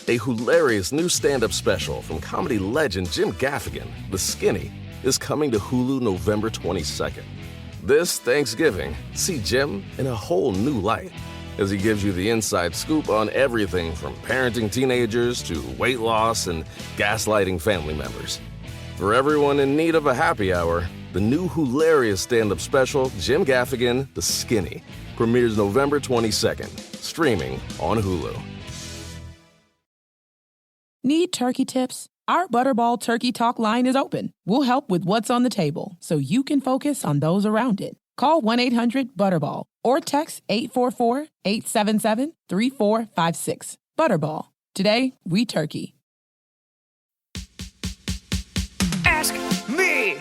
A hilarious new stand-up special from comedy legend Jim Gaffigan, The Skinny, is coming to Hulu November 22nd. This Thanksgiving, see Jim in a whole new light as he gives you the inside scoop on everything from parenting teenagers to weight loss and gaslighting family members. For everyone in need of a happy hour, the new hilarious stand-up special, Jim Gaffigan, The Skinny, premieres November 22nd, streaming on Hulu. Need turkey tips? Our Butterball Turkey Talk line is open. We'll help with what's on the table so you can focus on those around it. Call 1-800-BUTTERBALL or text 844-877-3456. Butterball. Today, we turkey. Ask me.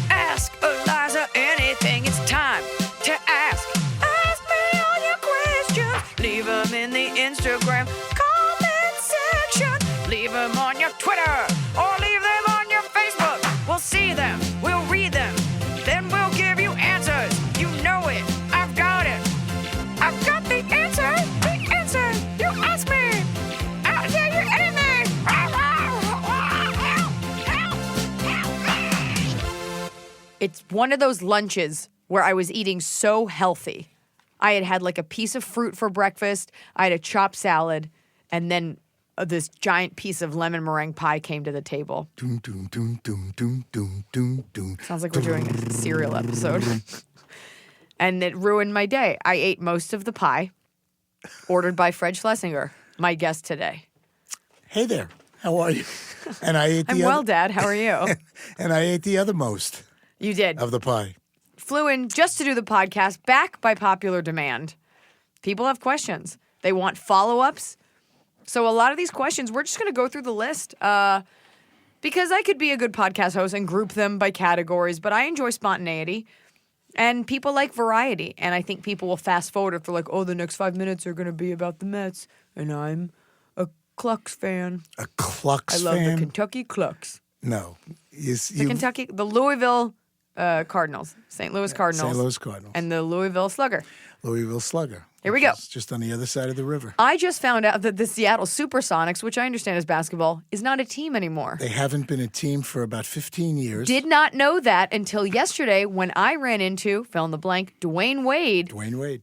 Ask Iliza anything. It's time to ask. Ask me all your questions. Leave them in the Instagram comment section. Leave them on your Twitter or leave them on your Facebook. We'll see them. We'll read them. Then we'll give you answers. You know it. I've got it. I've got the answer. The answer. You ask me. I'll tell you anything. It's one of those lunches where I was eating so healthy. I had like a piece of fruit for breakfast. I had a chopped salad. And then this giant piece of lemon meringue pie came to the table. Doom, doom, doom, doom, doom, doom, doom, doom. Sounds like we're doing a cereal episode. And it ruined my day. I ate most of the pie, ordered by Fred Shlesinger, my guest today. Hey there, how are you? And I ate I'm well, Dad. How are you? And I ate the other most. You did. Of the pie. Flew in just to do the podcast, back by popular demand. People have questions. They want follow-ups. So a lot of these questions, we're just going to go through the list because I could be a good podcast host and group them by categories, but I enjoy spontaneity, and people like variety, and I think people will fast forward if they're like, oh, the next 5 minutes are going to be about the Mets, and I'm a Clucks fan. A Clucks fan? I love the Kentucky Clucks. No. The Louisville Cardinals, St. Louis Cardinals. St. Louis Cardinals. And the Louisville Slugger. Louisville Slugger. Here we go. It's just on the other side of the river. I just found out that the Seattle Supersonics, which I understand is basketball, is not a team anymore. They haven't been a team for about 15 years. Did not know that until yesterday when I ran into, fill in the blank, Dwayne Wade.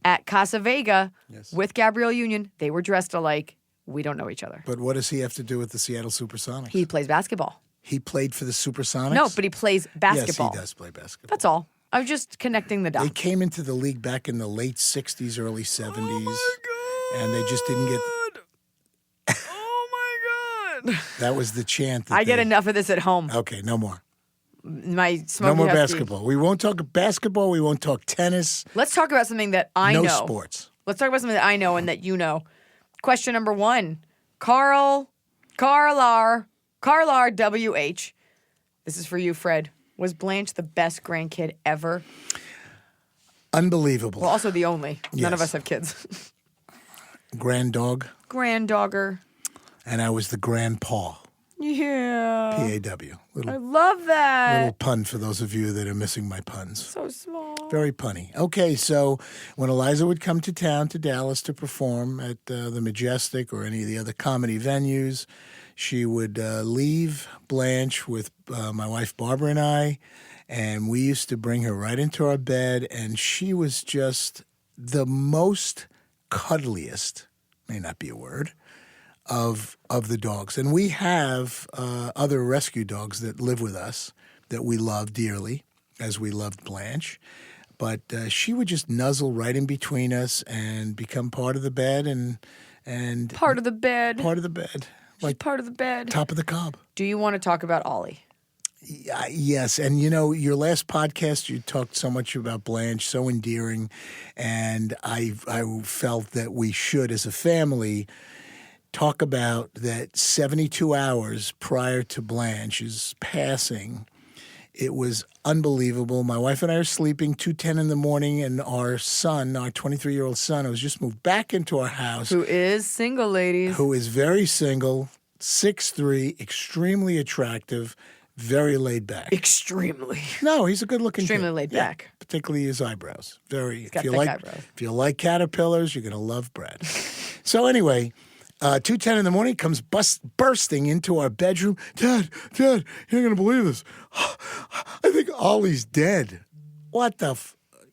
At Casa Vega with Gabrielle Union. They were dressed alike. We don't know each other. But what does he have to do with the Seattle Supersonics? He plays basketball. He played for the Supersonics? No, but he plays basketball. Yes, he does play basketball. That's all. I was just connecting the dots. They came into the league back in the late 60s, early 70s. Oh, my God. And they just didn't get... Oh, my God. That was the chant. I get enough of this at home. Okay, no more. My no more basketball. We won't talk basketball. We won't talk tennis. Let's talk about something that I know. No sports. Let's talk about something that I know and that you know. Question number 1. Carlar WH. This is for you, Fred. Was Blanche the best grandkid ever? Unbelievable. Well, also the only. Yes. None of us have kids. Granddog. Granddogger. And I was the grandpa. Yeah. P-A-W. I love that. Little pun for those of you that are missing my puns. So small. Very punny. Okay, so when Iliza would come to town, to Dallas, to perform at the Majestic or any of the other comedy venues, she would leave Blanche with my wife Barbara and I, and we used to bring her right into our bed, and she was just the most cuddliest, may not be a word, of the dogs. And we have other rescue dogs that live with us that we love dearly, as we loved Blanche. But she would just nuzzle right in between us and become part of the bed and part of the bed. Part of the bed. Like part of the bed. Top of the cob. Do you want to talk about Ollie? Yes. And, you know, your last podcast, you talked so much about Blanche, so endearing. And I felt that we should, as a family, talk about that 72 hours prior to Blanche's passing. It was unbelievable. My wife and I are sleeping 2:10 in the morning, and our son, our 23-year-old son, who has just moved back into our house. Who is single, ladies. Who is very single, 6'3", extremely attractive, very laid back. Extremely. No, he's a good-looking kid. Extremely laid back. Particularly his eyebrows. Very. He's got thick eyebrows. If you like caterpillars, you're going to love Brad. So anyway, 2:10 in the morning, comes bursting into our bedroom. Dad, you're not going to believe this. I think Ollie's dead. What the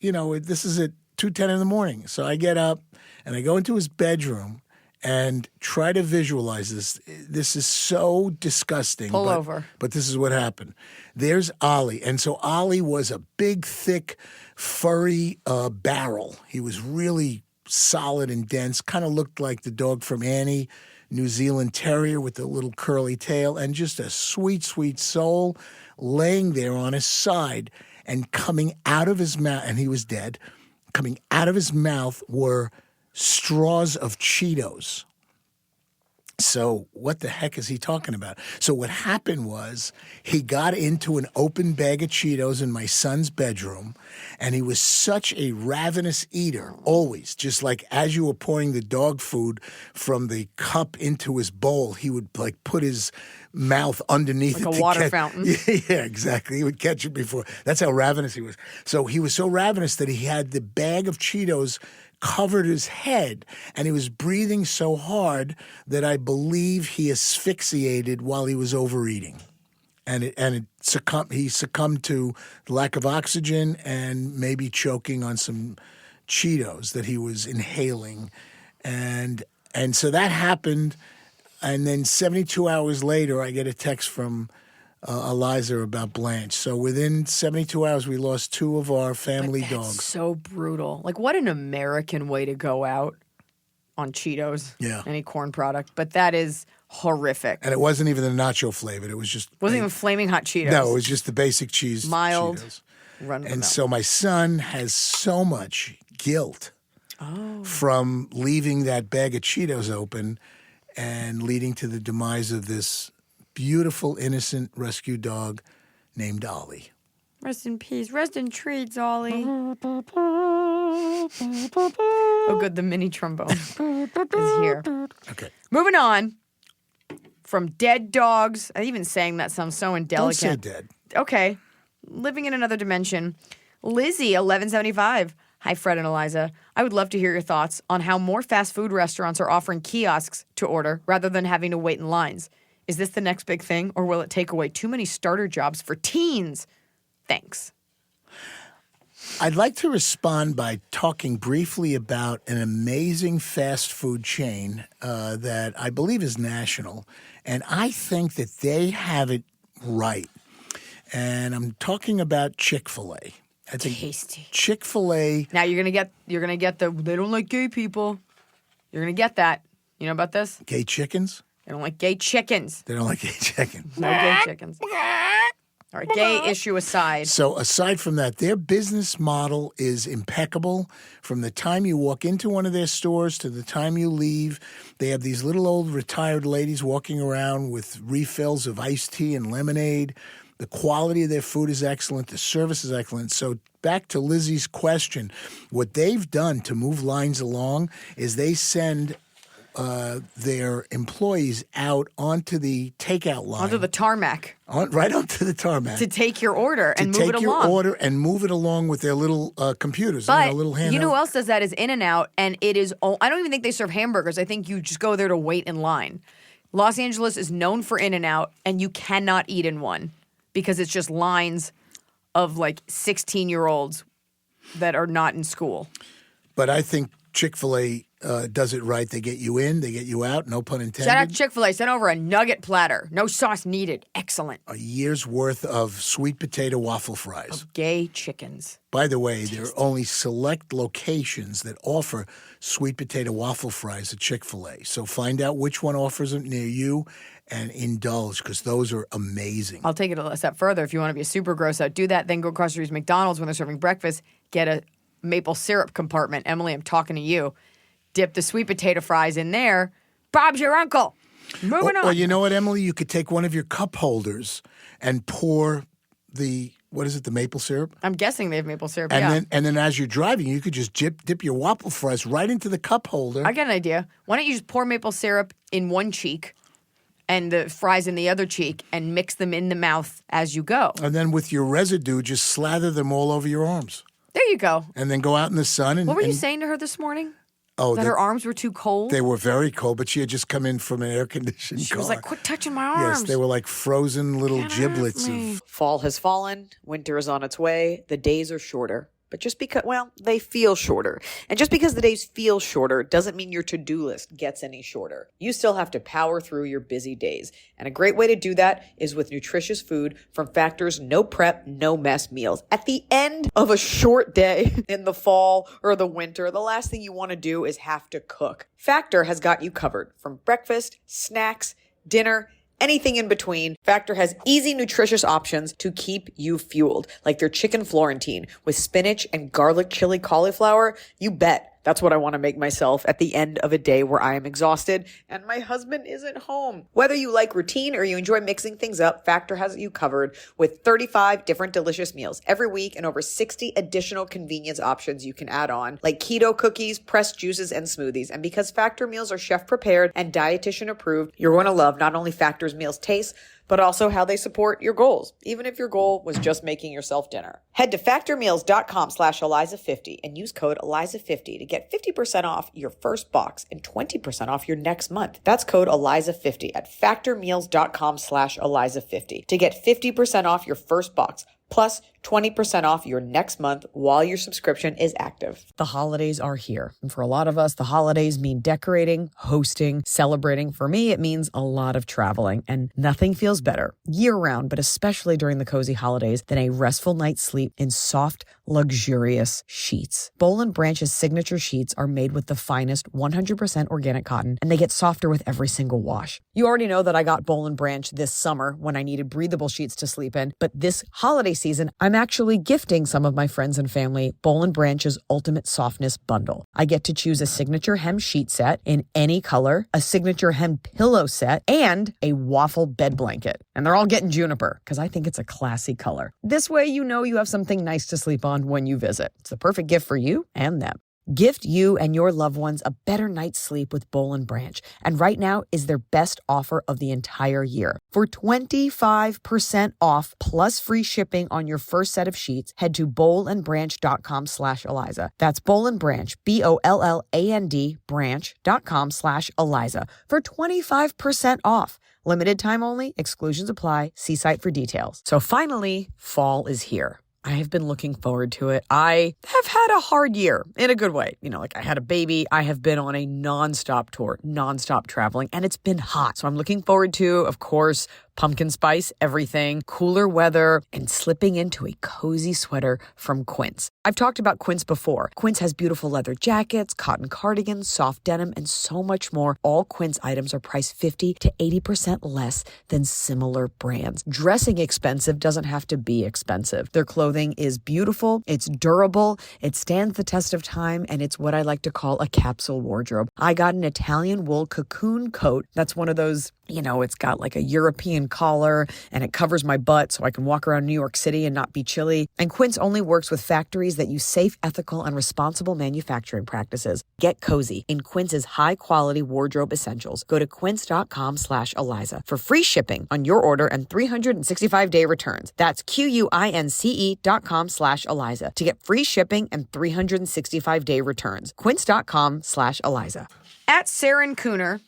this is at 2:10 in the morning. So I get up and I go into his bedroom and try to visualize this. This is so disgusting. Pull over. But this is what happened. There's Ollie. And so Ollie was a big, thick, furry barrel. He was really solid and dense, kind of looked like the dog from Annie, New Zealand Terrier with the little curly tail, and just a sweet, sweet soul laying there on his side. And coming out of his mouth, and he was dead, coming out of his mouth were straws of Cheetos. So what the heck is he talking about? So what happened was he got into an open bag of Cheetos in my son's bedroom, and he was such a ravenous eater, always. Just like as you were pouring the dog food from the cup into his bowl, he would like put his mouth underneath like it. A water fountain. Yeah, exactly. He would catch it before. That's how ravenous he was. So he was so ravenous that he had the bag of Cheetos covered his head, and he was breathing so hard that I believe he asphyxiated while he was overeating. And he succumbed to lack of oxygen and maybe choking on some Cheetos that he was inhaling. And so that happened. And then 72 hours later, I get a text from Iliza about Blanche. So within 72 hours, we lost 2 of our family dogs. So brutal. Like, what an American way to go out on Cheetos. Yeah. Any corn product. But that is horrific. And it wasn't even the nacho flavored. It was just... Wasn't even Flaming Hot Cheetos. No, it was just the basic cheese Mild. Cheetos. And so my son has so much guilt from leaving that bag of Cheetos open and leading to the demise of this beautiful, innocent rescue dog named Ollie. Rest in peace. Rest in treats, Ollie. Oh, good. The mini trombone is here. Okay. Moving on from dead dogs. I even saying that sounds so indelicate. Don't say dead. Okay. Living in another dimension. Lizzie, 1175. Hi, Fred and Iliza. I would love to hear your thoughts on how more fast food restaurants are offering kiosks to order rather than having to wait in lines. Is this the next big thing, or will it take away too many starter jobs for teens? Thanks. I'd like to respond by talking briefly about an amazing fast food chain that I believe is national, and I think that they have it right. And I'm talking about Chick-fil-A. I think Tasty. Chick-fil-A. Now you're gonna get the they don't like gay people. You're gonna get that. You know about this? Gay chickens? They don't like gay chickens. They don't like gay chicken. No gay chickens. All right, gay issue aside. So aside from that, their business model is impeccable. From the time you walk into one of their stores to the time you leave, they have these little old retired ladies walking around with refills of iced tea and lemonade. The quality of their food is excellent. The service is excellent. So back to Lizzie's question, what they've done to move lines along is they send their employees out onto the takeout line. Onto the tarmac. Right onto the tarmac. To take your order and move it along. To take your order and move it along with their little computers. But little handheld. you know who else does that is In-N-Out, and it is. I don't even think they serve hamburgers. I think you just go there to wait in line. Los Angeles is known for In-N-Out, and you cannot eat in one because it's just lines of like 16-year-olds that are not in school. But I think Chick-fil-A does it right. They get you in, they get you out, no pun intended. Shout out to Chick-fil-A. Send over a nugget platter. No sauce needed. Excellent. A year's worth of sweet potato waffle fries. Gay chickens. By the way, there are only select locations that offer sweet potato waffle fries at Chick-fil-A. So find out which one offers them near you and indulge, because those are amazing. I'll take it a step further. If you want to be a super gross out, do that. Then go across the street to McDonald's when they're serving breakfast. Get a maple syrup compartment. Emily, I'm talking to you. Dip the sweet potato fries in there. Bob's your uncle. Moving on. Well, you know what, Emily? You could take one of your cup holders and pour the maple syrup? I'm guessing they have maple syrup, and then as you're driving, you could just dip your waffle fries right into the cup holder. I got an idea. Why don't you just pour maple syrup in one cheek and the fries in the other cheek and mix them in the mouth as you go? And then with your residue, just slather them all over your arms. There you go. And then go out in the sun. What were you saying to her this morning? Oh, That her arms were too cold? They were very cold, but she had just come in from an air-conditioned car. She was like, quit touching my arms. Yes, they were like frozen little Get off giblets me. of... Fall has fallen. Winter is on its way. The days are shorter. But just because, well, they feel shorter. And just because the days feel shorter doesn't mean your to-do list gets any shorter. You still have to power through your busy days. And a great way to do that is with nutritious food from Factor's no prep, no mess meals. At the end of a short day in the fall or the winter, the last thing you want to do is have to cook. Factor has got you covered from breakfast, snacks, dinner, anything in between. Factor has easy, nutritious options to keep you fueled, like their chicken Florentine with spinach and garlic chili cauliflower. You bet. That's what I want to make myself at the end of a day where I am exhausted and my husband isn't home. Whether you like routine or you enjoy mixing things up, Factor has you covered with 35 different delicious meals every week and over 60 additional convenience options you can add on, like keto cookies, pressed juices, and smoothies. And because Factor meals are chef prepared and dietitian approved, you're going to love not only Factor's meals taste, but also how they support your goals, even if your goal was just making yourself dinner. Head to factormeals.com/Iliza50 and use code Iliza50 to get 50% off your first box and 20% off your next month. That's code Iliza50 at factormeals.com/Iliza50 to get 50% off your first box plus 20% off your next month while your subscription is active. The holidays are here. And for a lot of us, the holidays mean decorating, hosting, celebrating. For me, it means a lot of traveling. And nothing feels better year-round, but especially during the cozy holidays, than a restful night's sleep in soft, luxurious sheets. Boll & Branch's signature sheets are made with the finest 100% organic cotton, and they get softer with every single wash. You already know that I got Boll & Branch this summer when I needed breathable sheets to sleep in, but this holiday season, I'm actually gifting some of my friends and family Boll & Branch's Ultimate Softness Bundle. I get to choose a signature hem sheet set in any color, a signature hem pillow set, and a waffle bed blanket. And they're all getting juniper because I think it's a classy color. This way you know you have something nice to sleep on when you visit. It's the perfect gift for you and them. Gift you and your loved ones a better night's sleep with Boll & Branch. And right now is their best offer of the entire year. For 25% off plus free shipping on your first set of sheets, head to bollandbranch.com/Iliza. That's Boll & Branch, BOLLAND branch.com/Iliza for 25% off. Limited time only, exclusions apply. See site for details. So finally, fall is here. I have been looking forward to it. I have had a hard year in a good way. You know, like I had a baby. I have been on a nonstop tour, nonstop traveling, and it's been hot. So I'm looking forward to, of course, pumpkin spice, everything, cooler weather, and slipping into a cozy sweater from Quince. I've talked about Quince before. Quince has beautiful leather jackets, cotton cardigans, soft denim, and so much more. All Quince items are priced 50 to 80% less than similar brands. Dressing expensive doesn't have to be expensive. Their clothing is beautiful, it's durable, it stands the test of time, and it's what I like to call a capsule wardrobe. I got an Italian wool cocoon coat. That's one of those, you know, it's got like a European collar and it covers my butt so I can walk around New York City and not be chilly. And Quince only works with factories that use safe, ethical, and responsible manufacturing practices. Get cozy in Quince's high-quality wardrobe essentials. Go to quince.com/Iliza for free shipping on your order and 365-day returns. That's QUINCE.com/Iliza to get free shipping and 365-day returns. Quince.com/Iliza. At Saren Cooner,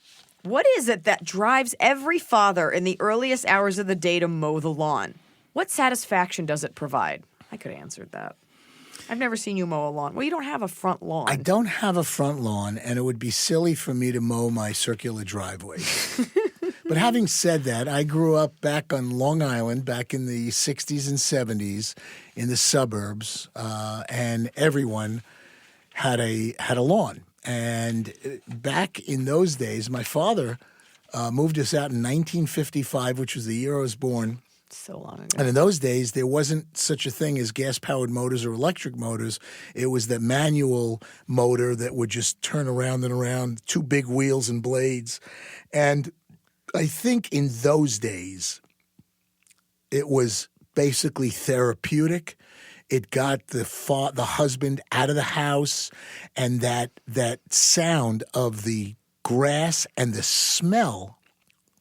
what is it that drives every father in the earliest hours of the day to mow the lawn? What satisfaction does it provide? I could have answered that. I've never seen you mow a lawn. Well, you don't have a front lawn. I don't have a front lawn, and it would be silly for me to mow my circular driveway. But having said that, I grew up back on Long Island back in the 60s and 70s in the suburbs, and everyone had a lawn. And back in those days, my father moved us out in 1955, which was the year I was born. So long ago. And in those days, there wasn't such a thing as gas-powered motors or electric motors. It was the manual motor that would just turn around and around, two big wheels and blades. And I think in those days, it was basically therapeutic. It got the husband out of the house, and that sound of the grass and the smell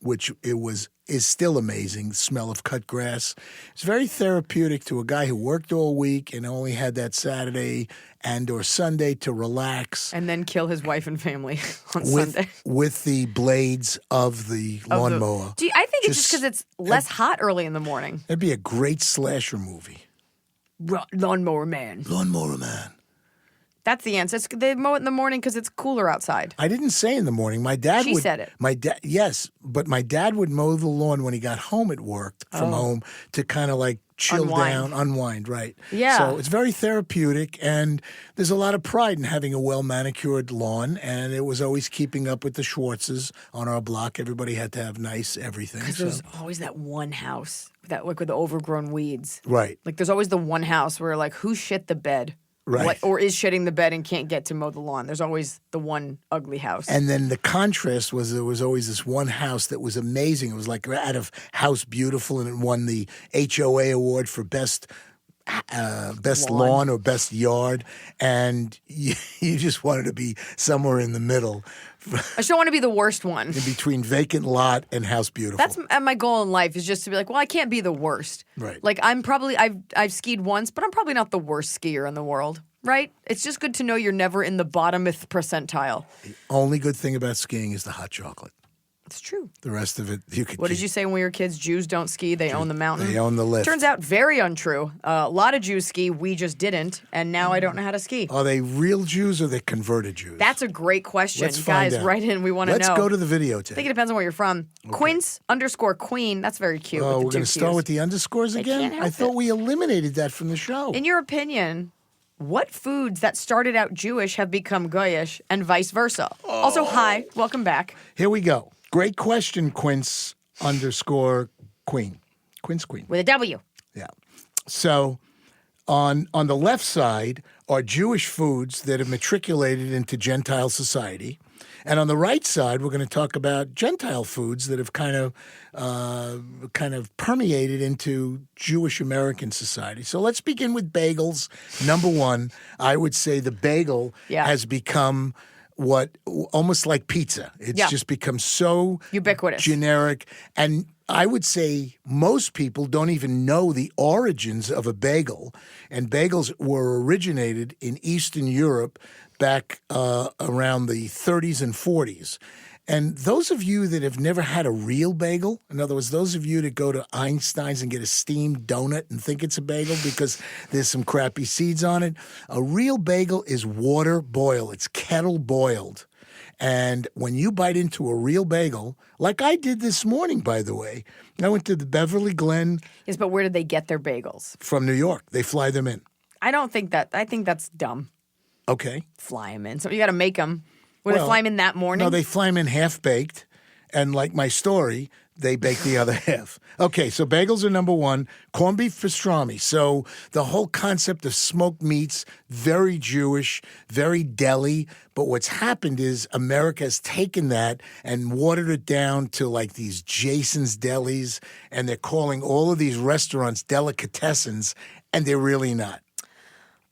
which is still amazing. The smell of cut grass. It's very therapeutic to a guy who worked all week and only had that Saturday and or Sunday to relax. And then kill his wife and family on with, Sunday. With the blades of the lawnmower. I think it's just because it's less hot early in the morning. That'd be a great slasher movie. Lawnmower Man. Lawnmower Man. That's the answer. They mow it in the morning because it's cooler outside. I didn't say in the morning. My dad She said it. Yes, but my dad would mow the lawn when he got home at work from home to kind of like chill down, unwind, right? Yeah. So it's very therapeutic, and there's a lot of pride in having a well-manicured lawn, and it was always keeping up with the Schwartzes on our block. Everybody had to have nice everything. Because there's always that one house that with the overgrown weeds. Right. Like there's always the one house where like who shit the bed? Right. Or is shitting the bed and can't get to mow the lawn. There's always the one ugly house. And then the contrast was there was always this one house that was amazing. It was like out of House Beautiful, and it won the HOA award for best lawn or best yard. And you just wanted to be somewhere in the middle. I just don't want to be the worst one. In between Vacant Lot and House Beautiful. That's my goal in life, is just to be like, well, I can't be the worst. Right. Like I've skied once, but I'm probably not the worst skier in the world. Right? It's just good to know you're never in the bottomth percentile. The only good thing about skiing is the hot chocolate. It's true. The rest of it, you could What did you say when we were kids? Jews don't ski, they own the mountain. They own the lift. Turns out very untrue. A lot of Jews ski, we just didn't, and now I don't know how to ski. Are they real Jews or are they converted Jews? That's a great question. Let's find Guys, out. write in. We want to know. Let's go to the videotape. I think it depends on where you're from. Okay. Quince_Queen. That's very cute. Oh, with we're going to start with the underscores again? can't help I thought it. we eliminated that from the show. In your opinion, what foods that started out Jewish have become Goyish and vice versa? Also, hi. Welcome back. Here we go. Great question, Quince_Queen. Quince Queen. With a W. Yeah. So on the left side are Jewish foods that have matriculated into Gentile society. And on the right side, we're going to talk about Gentile foods that have kind of permeated into Jewish American society. So let's begin with bagels. Number one, I would say the bagel has become almost like pizza. It's just become so ubiquitous, generic. And I would say most people don't even know the origins of a bagel. And bagels were originated in Eastern Europe back around the 30s and 40s. And those of you that have never had a real bagel, in other words, those of you that go to Einstein's and get a steamed donut and think it's a bagel because there's some crappy seeds on it, a real bagel is water boiled. It's kettle boiled. And when you bite into a real bagel, like I did this morning, by the way, I went to the Beverly Glen. Yes, but where did they get their bagels? From New York. They fly them in. I don't think that. I think that's dumb. Okay. Fly them in. So you got to make them. Would they fly them in that morning? No, they fly them in half-baked. And like my story, they bake the other half. Okay, so bagels are number one. Corned beef pastrami. So the whole concept of smoked meats, very Jewish, very deli. But what's happened is America has taken that and watered it down to like these Jason's Delis. And they're calling all of these restaurants delicatessens, and they're really not.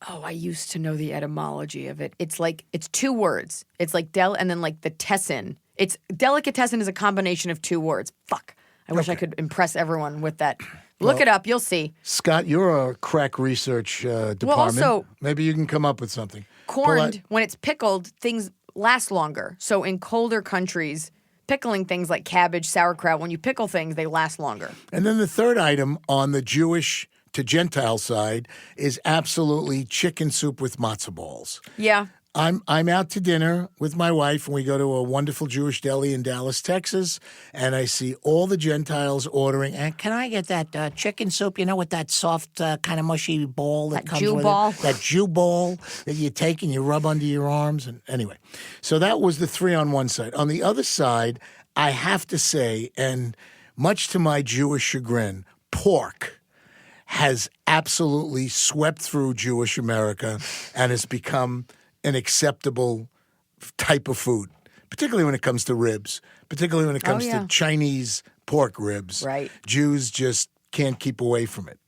Oh, I used to know the etymology of it. It's like, it's two words. It's like and then like the tessin. It's delicatessen is a combination of two words. Fuck. I wish I could impress everyone with that. Look it up. You'll see. Scott, you're a crack research department. Well, also, maybe you can come up with something. Corned, when it's pickled, things last longer. So in colder countries, pickling things like cabbage, sauerkraut, when you pickle things, they last longer. And then the third item on the Jewish to Gentile side is absolutely chicken soup with matzah balls. Yeah. I'm out to dinner with my wife, and we go to a wonderful Jewish deli in Dallas, Texas, and I see all the Gentiles ordering, and can I get that chicken soup, with that soft kind of mushy ball that comes Jew with ball. it? That Jew ball that you take and you rub under your arms. And anyway, so that was the three on one side. On the other side, I have to say, and much to my Jewish chagrin, pork has absolutely swept through Jewish America and has become an acceptable type of food, particularly when it comes to ribs, particularly when it comes to Chinese pork ribs. Right. Jews just can't keep away from it.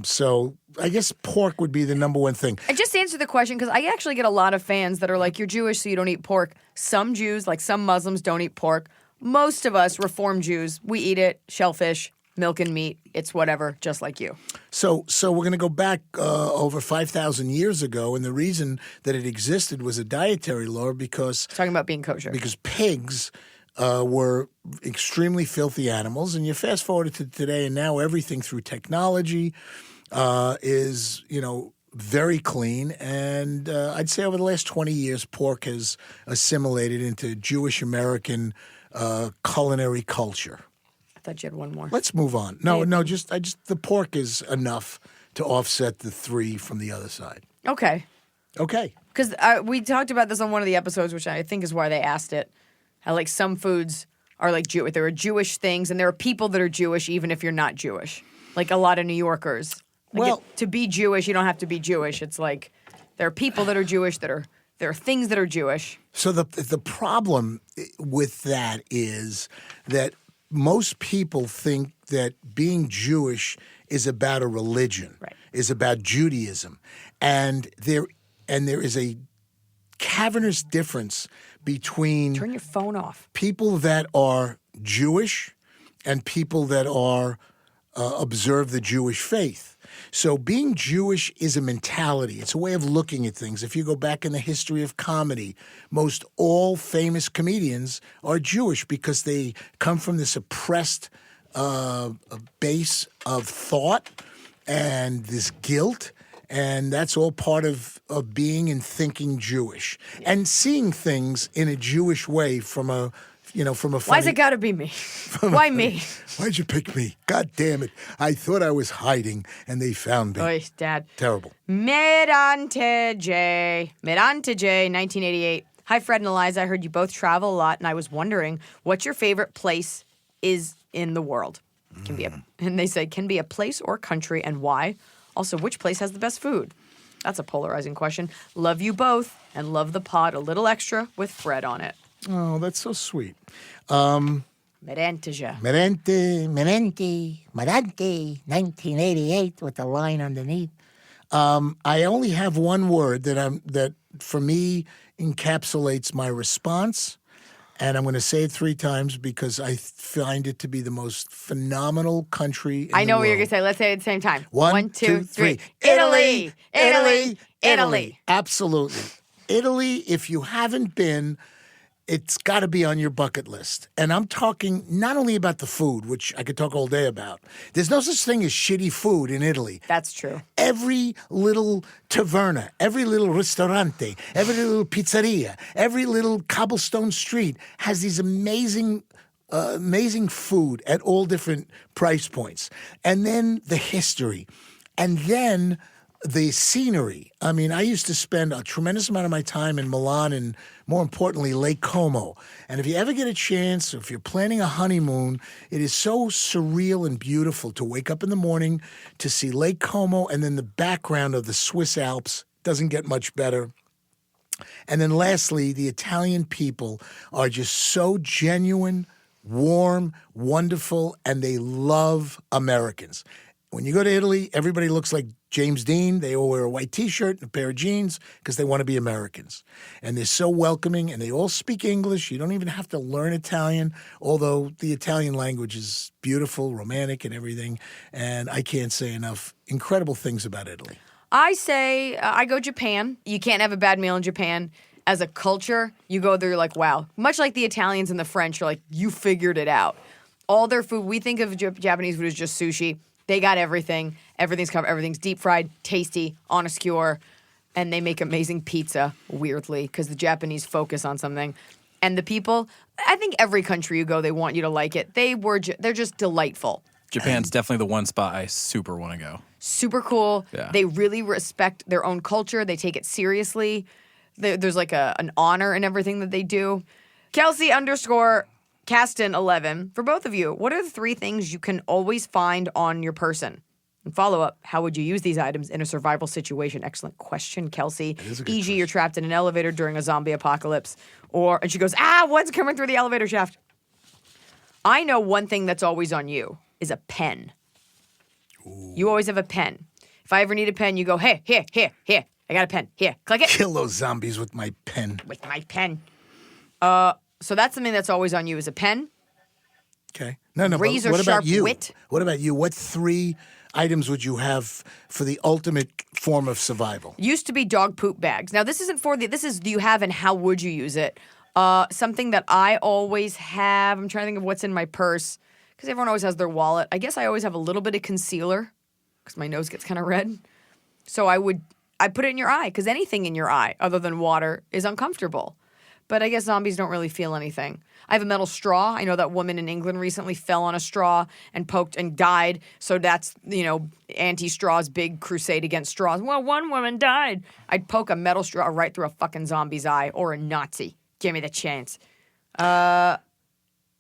So I guess pork would be the number one thing. I just answered the question because I actually get a lot of fans that are like, you're Jewish, so you don't eat pork. Some Jews, like some Muslims, don't eat pork. most of us Reform Jews, we eat it, shellfish, milk and meat. It's whatever, just like you. So we're going to go back over 5,000 years ago, and the reason that it existed was a dietary law because Talking about being kosher. because pigs were extremely filthy animals, and you fast forward to today, and now everything through technology is very clean. And I'd say over the last 20 years, pork has assimilated into Jewish American culinary culture. I thought you had one more. Let's move on. No, just the pork is enough to offset the 3 from the other side. Okay. Okay. Because we talked about this on one of the episodes, which I think is why they asked it. How like some foods are like Jewish. There are Jewish things, and there are people that are Jewish even if you're not Jewish. Like a lot of New Yorkers. Like to be Jewish, you don't have to be Jewish. It's like there are people that are Jewish there are things that are Jewish. So the problem with that is that most people think that being Jewish is about a religion, right. Is about Judaism, and there is a cavernous difference between Turn your phone off. people that are Jewish and people that are observe the Jewish faith. So being Jewish is a mentality. It's a way of looking at things. If you go back in the history of comedy, most all famous comedians are Jewish because they come from this oppressed base of thought and this guilt. And that's all part of being and thinking Jewish and seeing things in a Jewish way from a funny... Why's it got to be me? Why me? Why'd you pick me? God damn it. I thought I was hiding and they found me. Oy, Dad. Terrible. Mirante J, 1988. Hi, Fred and Iliza. I heard you both travel a lot, and I was wondering what your favorite place is in the world. And they say, can be a place or country, and why? Also, which place has the best food? That's a polarizing question. Love you both, and love the pod a little extra with Fred on it. Oh, that's so sweet. Merente, Merente, 1988 with the line underneath. I only have one word that for me encapsulates my response, and I'm going to say it 3 times because I find it to be the most phenomenal country in I know the what you're world. going to say. Let's say it at the same time. 1, 2, 3. Italy! Italy! Italy! Absolutely. Italy, if you haven't been, it's got to be on your bucket list. And I'm talking not only about the food, which I could talk all day about. There's no such thing as shitty food in Italy. That's true. Every little taverna, every little ristorante, every little pizzeria, every little cobblestone street has these amazing food at all different price points. And then the history. And then the scenery. I mean, I used to spend a tremendous amount of my time in Milan and, more importantly, Lake Como. And if you ever get a chance, or if you're planning a honeymoon, it is so surreal and beautiful to wake up in the morning to see Lake Como and then the background of the Swiss Alps. Doesn't get much better. And then lastly, the Italian people are just so genuine, warm, wonderful, and they love Americans. When you go to Italy, everybody looks like James Dean. They all wear a white T-shirt and a pair of jeans because they want to be Americans. And they're so welcoming, and they all speak English. You don't even have to learn Italian, although the Italian language is beautiful, romantic, and everything. And I can't say enough incredible things about Italy. I say I go Japan. You can't have a bad meal in Japan. As a culture, you go there, you're like, wow. Much like the Italians and the French, you're like, you figured it out. All their food, we think of Japanese food as just sushi. They got everything. Everything's covered. Everything's deep fried, tasty, on a skewer. And they make amazing pizza, weirdly, because the Japanese focus on something. And the people, I think every country you go, they want you to like it. They're just delightful. Japan's definitely the one spot I super want to go. Super cool. Yeah. They really respect their own culture. They take it seriously. There's like an honor in everything that they do. Kelsey_Caston11. For both of you, what are the 3 things you can always find on your person? And follow up, how would you use these items in a survival situation? Excellent question, Kelsey. E.g., you're trapped in an elevator during a zombie apocalypse. And she goes, what's coming through the elevator shaft? I know one thing that's always on you is a pen. Ooh. You always have a pen. If I ever need a pen, you go, hey, here. I got a pen. Here, click it. Kill those zombies with my pen. With my pen. So that's something that's always on you is a pen. Okay. No. But razor what sharp about you? wit. What about you? What 3 items would you have for the ultimate form of survival? Used to be dog poop bags. Now, this isn't for the. This is do you have and how would you use it? Something that I always have. I'm trying to think of what's in my purse because everyone always has their wallet. I guess I always have a little bit of concealer because my nose gets kind of red. So I put it in your eye because anything in your eye other than water is uncomfortable. But I guess zombies don't really feel anything. I have a metal straw. I know that woman in England recently fell on a straw and poked and died. So that's, anti-straws big crusade against straws. Well, one woman died. I'd poke a metal straw right through a fucking zombie's eye or a Nazi. Give me the chance. I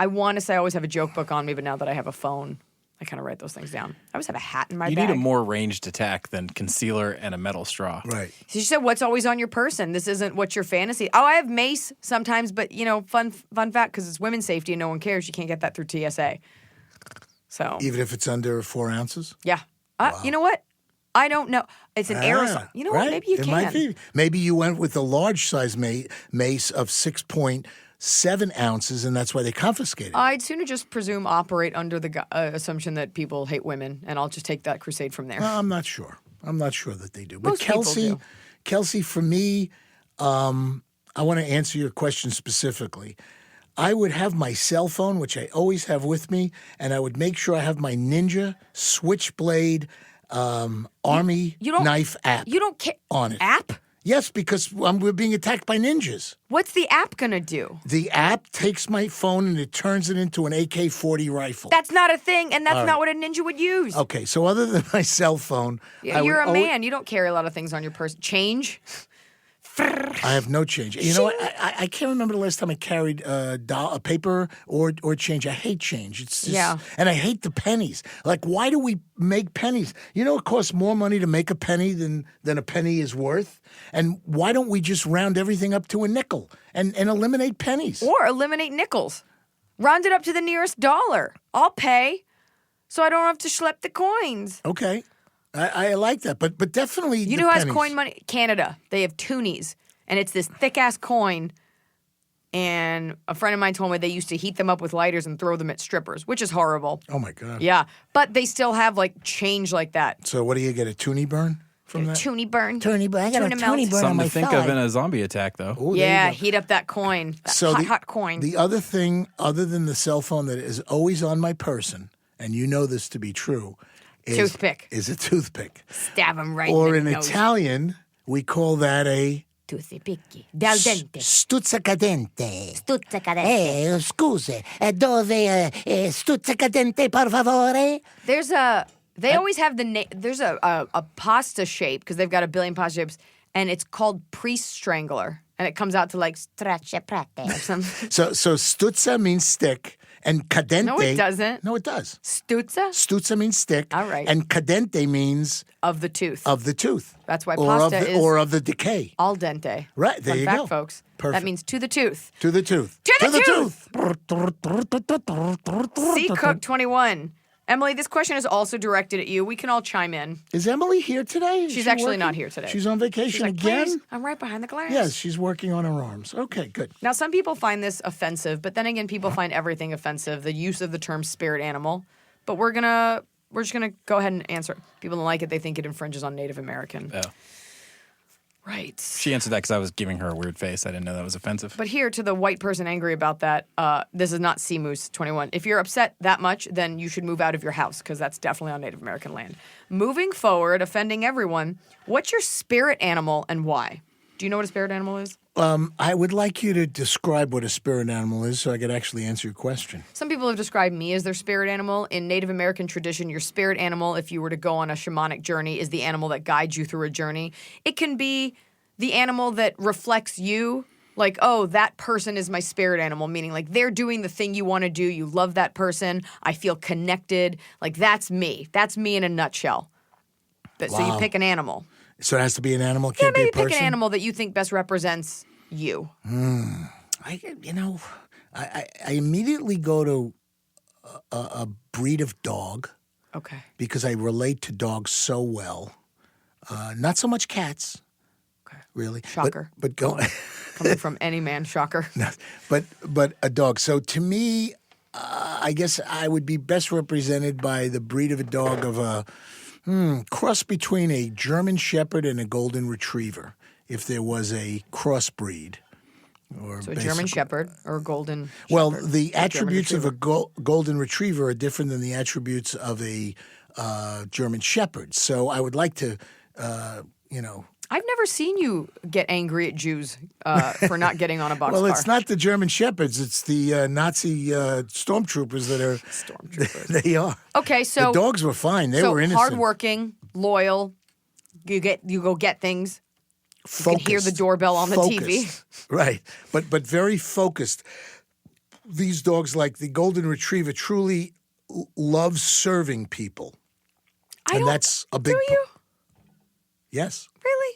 want to say I always have a joke book on me, but now that I have a phone, I kind of write those things down. I always have a hat in my bag. You need a more ranged attack than concealer and a metal straw. Right. So she said, what's always on your person? This isn't what's your fantasy. Oh, I have mace sometimes, but, fun fact, because it's women's safety and no one cares. You can't get that through TSA. So. Even if it's under 4 ounces? Yeah. You know what? I don't know. It's an aerosol. You know what? Maybe you can. Might be. Maybe you went with the large size mace of 6.7 ounces, and that's why they confiscated it. I'd sooner just presume operate under the assumption that people hate women, and I'll just take that crusade from there. I'm not sure. I'm not sure that they do. But Most people do. Kelsey, for me, I want to answer your question specifically. I would have my cell phone, which I always have with me, and I would make sure I have my Ninja Switchblade Army knife app. You don't care on it. App? Yes, because we're being attacked by ninjas. What's the app gonna do? The app takes my phone and it turns it into an AK-40 rifle. That's not a thing, and that's not what a ninja would use. Okay, so other than my cell phone, You're a man. You don't carry a lot of things on your person. Change? I have no change. You know what? I can't remember the last time I carried a paper or change. I hate change. It's just, and I hate the pennies. Like, why do we make pennies? You know, it costs more money to make a penny than a penny is worth. And why don't we just round everything up to a nickel and eliminate pennies? Or eliminate nickels. Round it up to the nearest dollar. I'll pay, so I don't have to schlep the coins. Okay. I like that, but definitely You know who has coin money? Canada. They have toonies, and it's this thick-ass coin, and a friend of mine told me they used to heat them up with lighters and throw them at strippers, which is horrible. Oh, my God. Yeah, but they still have, change like that. So what do you get, a toonie burn from that? Toonie burn. Toonie burn. I got Tuna a melt. toonie burn on Something my to think thigh. of in a zombie attack, though. Ooh, Yeah, there you go. heat up that coin. That So hot coin. The other thing, other than the cell phone that is always on my person, and you know this to be true, Toothpick. Is a toothpick. Stab him right Or in the in nose. Italian, we call that a Toothpick. Del dente. stuzzicadente. Stuzzicadente. Scusi, dove stuzzicadente, per favore? They always have there's a pasta shape because they've got a billion pasta shapes, and it's called priest strangler, and it comes out to Straccia prate. or something. So stuzza means stick, and cadente. No, it doesn't. No, it does. Stuzza Stuzza means stick. All right. And cadente means of the tooth. of the tooth. That's why or pasta is or of the decay. al dente. Right, there Fun you fact, go. folks. Perfect. That means to the tooth. To the tooth. To the tooth. C Cook 21. Emily, this question is also directed at you. We can all chime in. Is Emily here today? Is She's she actually working? not here today. She's on vacation She's like, again? "Please, I'm right behind the glass. Yes, she's working on her arms. Okay, good. Now, some people find this offensive, but then again, people find everything offensive. The use of the term spirit animal. But we're just gonna go ahead and answer. People don't like it. They think it infringes on Native American. Oh. Right. She answered that because I was giving her a weird face. I didn't know that was offensive. But here, to the white person angry about that, this is not Sea Moose 21. If you're upset that much, then you should move out of your house because that's definitely on Native American land. Moving forward, offending everyone, what's your spirit animal and why? Do you know what a spirit animal is? I would like you to describe what a spirit animal is so I could actually answer your question. Some people have described me as their spirit animal. In Native American tradition, your spirit animal, if you were to go on a shamanic journey, is the animal that guides you through a journey. It can be the animal that reflects you, like, oh, that person is my spirit animal, meaning like they're doing the thing you want to do. You love that person. I feel connected. Like, that's me. That's me in a nutshell. So you pick an animal. So it has to be an animal, Yeah, can't be maybe a person? pick an animal that you think best represents you. I immediately go to a breed of dog Okay. because I relate to dogs so well. Not so much cats, really. Shocker. But go... Coming from any man, shocker. But a dog. So to me, I guess I would be best represented by the breed of a dog of a cross between a German Shepherd and a Golden Retriever, if there was a crossbreed. So a German Shepherd or a Golden Well, Shepherd. the attributes of a Golden Retriever are different than the attributes of a German Shepherd. So I would like to, I've never seen you get angry at Jews for not getting on a boxcar. Well, it's not the German Shepherds. It's the Nazi stormtroopers that are. Stormtroopers. They are. Okay, so the dogs were fine. They were innocent. Hardworking, loyal. You go get things. Focused, you can hear the doorbell on the TV. Right, but very focused. These dogs, like the Golden Retriever, truly love serving people, and that's a big. Do you? Yes. Really?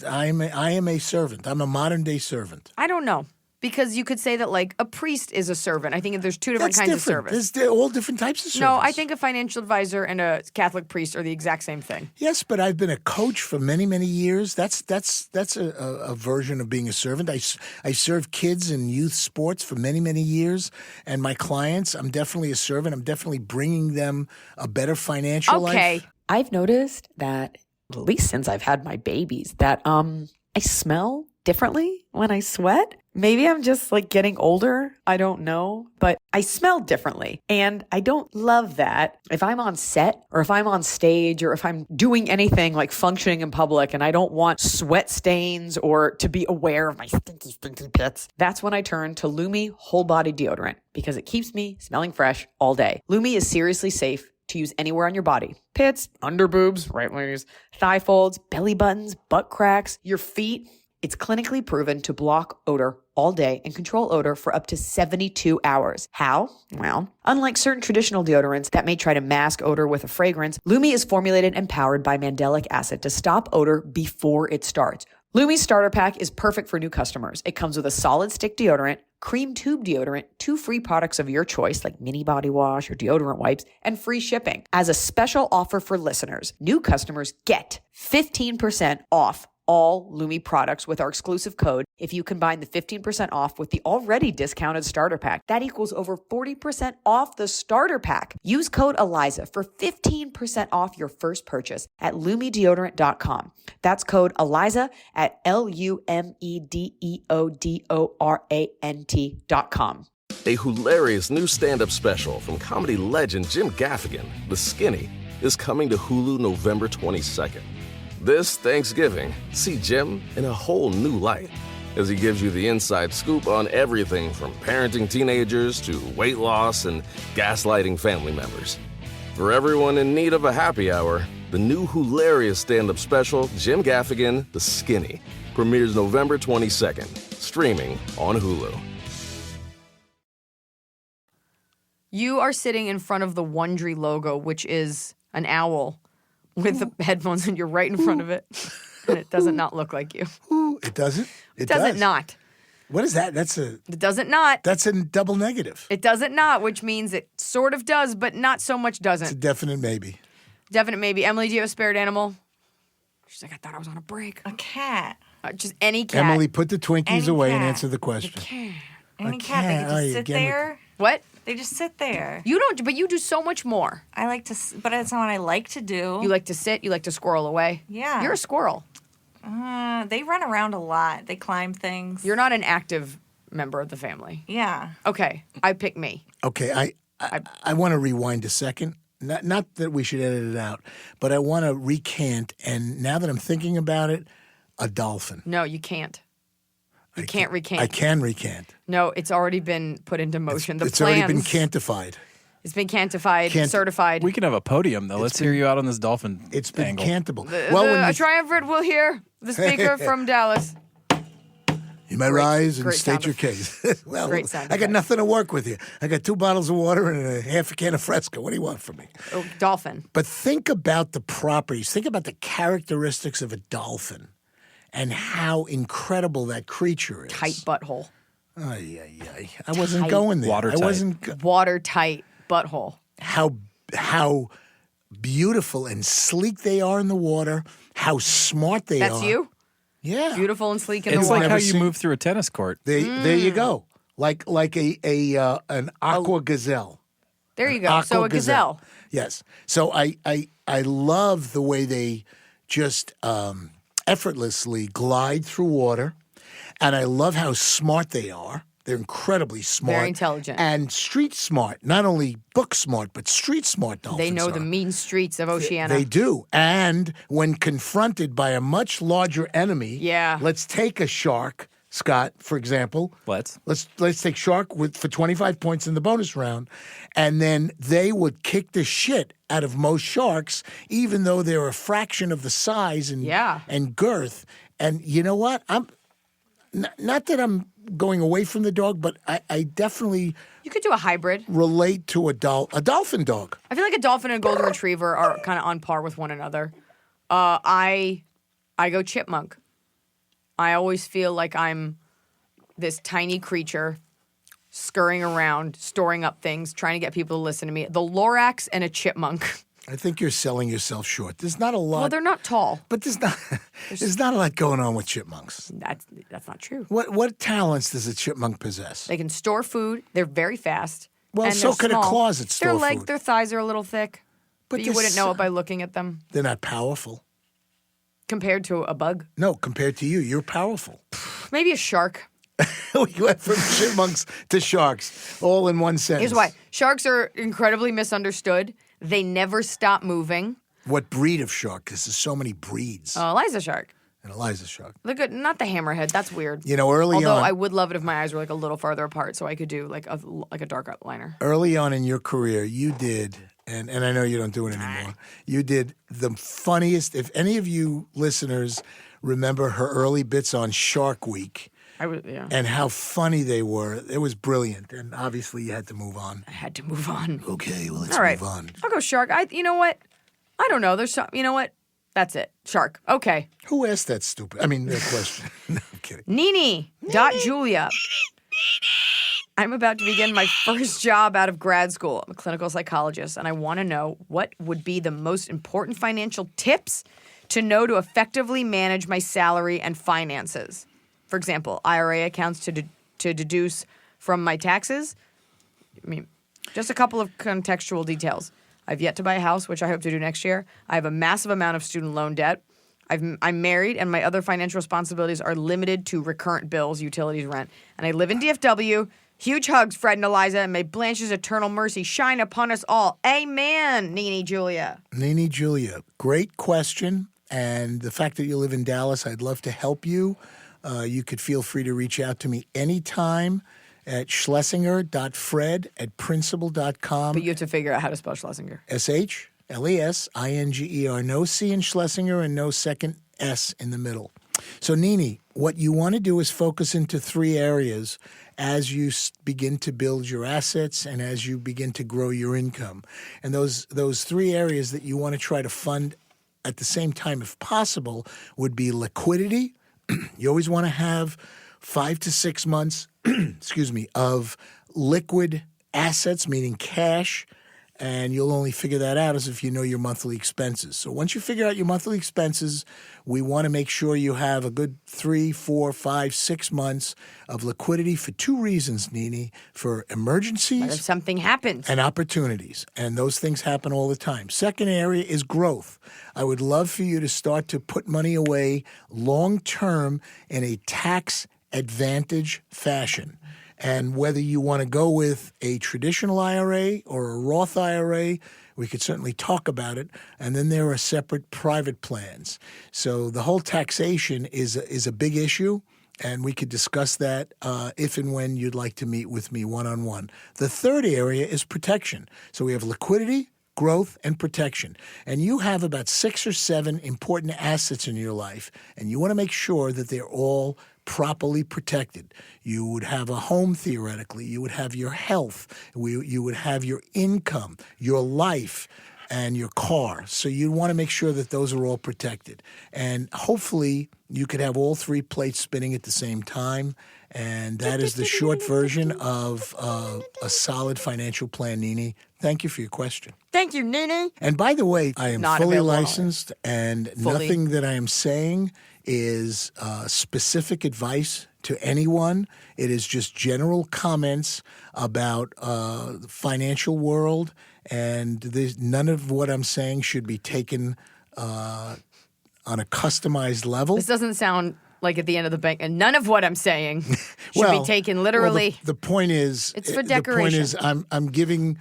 I am a servant. I'm a modern day servant. I don't know. Because you could say that, like, a priest is a servant. I think there's two different kinds of service. They're all different types of service. No, I think a financial advisor and a Catholic priest are the exact same thing. Yes, but I've been a coach for many, many years. That's a version of being a servant. I served kids in youth sports for many, many years. And my clients, I'm definitely a servant. I'm definitely bringing them a better financial life. Okay. I've noticed that, at least since I've had my babies, that I smell differently when I sweat. Maybe I'm just like getting older. I don't know, but I smell differently. And I don't love that. If I'm on set or if I'm on stage or if I'm doing anything like functioning in public and I don't want sweat stains or to be aware of my stinky, stinky pits, that's when I turn to Lumi Whole Body Deodorant because it keeps me smelling fresh all day. Lumi is seriously safe to use anywhere on your body. Pits, under boobs, right wings, thigh folds, belly buttons, butt cracks, your feet. It's clinically proven to block odor all day and control odor for up to 72 hours. How? Well, unlike certain traditional deodorants that may try to mask odor with a fragrance, Lumi is formulated and powered by mandelic acid to stop odor before it starts. Lumi's starter pack is perfect for new customers. It comes with a solid stick deodorant, cream tube deodorant, 2 free products of your choice like mini body wash or deodorant wipes, and free shipping. As a special offer for listeners, new customers get 15% off all Lumi products with our exclusive code. If you combine the 15% off with the already discounted starter pack, that equals over 40% off the starter pack. Use code Iliza for 15% off your first purchase at LumiDeodorant.com. That's code Iliza at LumiDeodorant.com. A hilarious new stand-up special from comedy legend Jim Gaffigan, The Skinny, is coming to Hulu November 22nd. This Thanksgiving, see Jim in a whole new light as he gives you the inside scoop on everything from parenting teenagers to weight loss and gaslighting family members. For everyone in need of a happy hour, the new hilarious stand-up special, Jim Gaffigan, The Skinny, premieres November 22nd, streaming on Hulu. You are sitting in front of the Wondery logo, which is an owl with the headphones, and you're right in front of it. And it doesn't not look like you. Ooh, it doesn't? It doesn't not. What is that? It doesn't not. That's a double negative. It doesn't not, which means it sort of does, but not so much doesn't. It's a definite maybe. Definite maybe. Emily, do you have a spirit animal? She's like, I thought I was on a break. A cat. Just any cat. Emily, put the Twinkies Any away and cat. answer the question. Any A cat. They cat. can Oh, just you sit again with- there. What? They just sit there. You don't, but you do so much more. I like to, but it's not what I like to do. You like to sit, you like to squirrel away. Yeah. You're a squirrel. They run around a lot. They climb things. You're not an active member of the family. Yeah. Okay, I pick me. Okay, I want to rewind a second. Not that we should edit it out, but I want to recant. And now that I'm thinking about it, a dolphin. No, you can't. You can't recant. I can recant. No, it's already been put into motion. It's already been cantified. It's been cantified, certified. We can have a podium, though. Let's hear you out on this dolphin It's been angle. cantable. A triumvirate will hear the speaker from Dallas. You may rise and great state sound your effect. case. Well, Great sound I got effect. nothing to work with here. I got 2 bottles of water and a half a can of Fresca. What do you want from me? Oh, dolphin. But think about the properties. Think about the characteristics of a dolphin and how incredible that creature is. Tight butthole. Ay. I wasn't Tight. going there. Watertight. I wasn't. Watertight butthole. How beautiful and sleek they are in the water. How smart they are. That's you? Yeah. Beautiful and sleek in It's the water. like how Never you seen- move through a tennis court. There you go. like an aqua gazelle. There you go. So Aqua a gazelle. Yes. So I love the way they just effortlessly glide through water, and I love how smart they are. They're incredibly smart. Very intelligent. And street smart. Not only book smart, but street smart dolphins They know are. the mean streets of Oceania. They do. And when confronted by a much larger enemy, Yeah. let's take a shark, Scott, for example. Let's take shark for 25 points in the bonus round, and then they would kick the shit out of most sharks, even though they're a fraction of the size and girth. And you know what? I'm not that I'm going away from the dog, but I definitely You could do a hybrid. relate to a dolphin dog. I feel like a dolphin and a golden retriever are kind of on par with one another. I go chipmunk. I always feel like I'm this tiny creature scurrying around, storing up things, trying to get people to listen to me. The Lorax and a chipmunk. I think you're selling yourself short. There's not a lot. Well, they're not tall. But there's not a lot going on with chipmunks. That's not true. What talents does a chipmunk possess? They can store food. They're very fast. Well, and so they're could a small. closet store Their legs, food. their thighs are a little thick, but you they're wouldn't know so- it by looking at them They're not powerful. compared to a bug. No, compared to you, you're powerful. Maybe a shark. We went from chipmunks to sharks, all in one sentence. Here's why. Sharks are incredibly misunderstood. They never stop moving. What breed of shark? Because there's so many breeds. Iliza shark. An Iliza shark. Look at not the hammerhead. That's weird. You know, early Although on, I would love it if my eyes were like a little farther apart, so I could do like a dark outliner. early on in your career, you did, and I know you don't do it anymore. You did the funniest. If any of you listeners remember her early bits on Shark Week. Yeah. And how funny they were. It was brilliant. And obviously you had to move on. I had to move on. Okay, well, let's All right. move on. I'll go shark. You know what? I don't know. There's some. You know what? That's it. Shark. Okay. Who asked that question? No, I'm kidding. Nini.Julia. I'm about to begin my first job out of grad school. I'm a clinical psychologist, and I want to know what would be the most important financial tips to know to effectively manage my salary and finances. For example, IRA accounts to deduce from my taxes. I mean, just a couple of contextual details. I've yet to buy a house, which I hope to do next year. I have a massive amount of student loan debt. I'm married, and my other financial responsibilities are limited to recurrent bills, utilities, rent. And I live in DFW. Huge hugs, Fred and Iliza, and may Blanche's eternal mercy shine upon us all. Amen, Nini Julia. Nini Julia, great question. And the fact that you live in Dallas, I'd love to help you. You could feel free to reach out to me anytime at schlesinger.fred@principal.com. But you have to figure out how to spell Schlesinger. SHLESINGER. No C in Schlesinger and no second S in the middle. So, Nini, what you want to do is focus into three areas as you begin to build your assets and as you begin to grow your income. And those three areas that you want to try to fund at the same time, if possible, would be liquidity. You always want to have 5 to 6 months, of liquid assets, meaning cash, and you'll only figure that out as if you know your monthly expenses. So once you figure out your monthly expenses, we want to make sure you have a good 3, 4, 5, 6 months of liquidity for two reasons, Nini: for emergencies What if something happens? and opportunities. And those things happen all the time. Second area is growth. I would love for you to start to put money away long term in a tax advantage fashion. And whether you want to go with a traditional IRA or a Roth IRA, we could certainly talk about it. And then there are separate private plans. So the whole taxation is a big issue. And we could discuss that if and when you'd like to meet with me one-on-one. The third area is protection. So we have liquidity, growth, and protection. And you have about 6 or 7 important assets in your life, and you want to make sure that they're all properly protected. You would have a home, theoretically. You would have your health. You would have your income, your life, and your car. So you want to make sure that those are all protected. And hopefully you could have all 3 plates spinning at the same time. And that is the short version of a solid financial plan, Nini. Thank you for your question. Thank you, Nini. And by the way, I am Not fully available. licensed, and Fully. nothing that I am saying is specific advice to anyone. It is just general comments about the financial world, and none of what I'm saying should be taken on a customized level. This doesn't sound like at the end of the bank, and none of what I'm saying should Well, be taken literally. Well, the point is, It's for decoration. The point is, I'm giving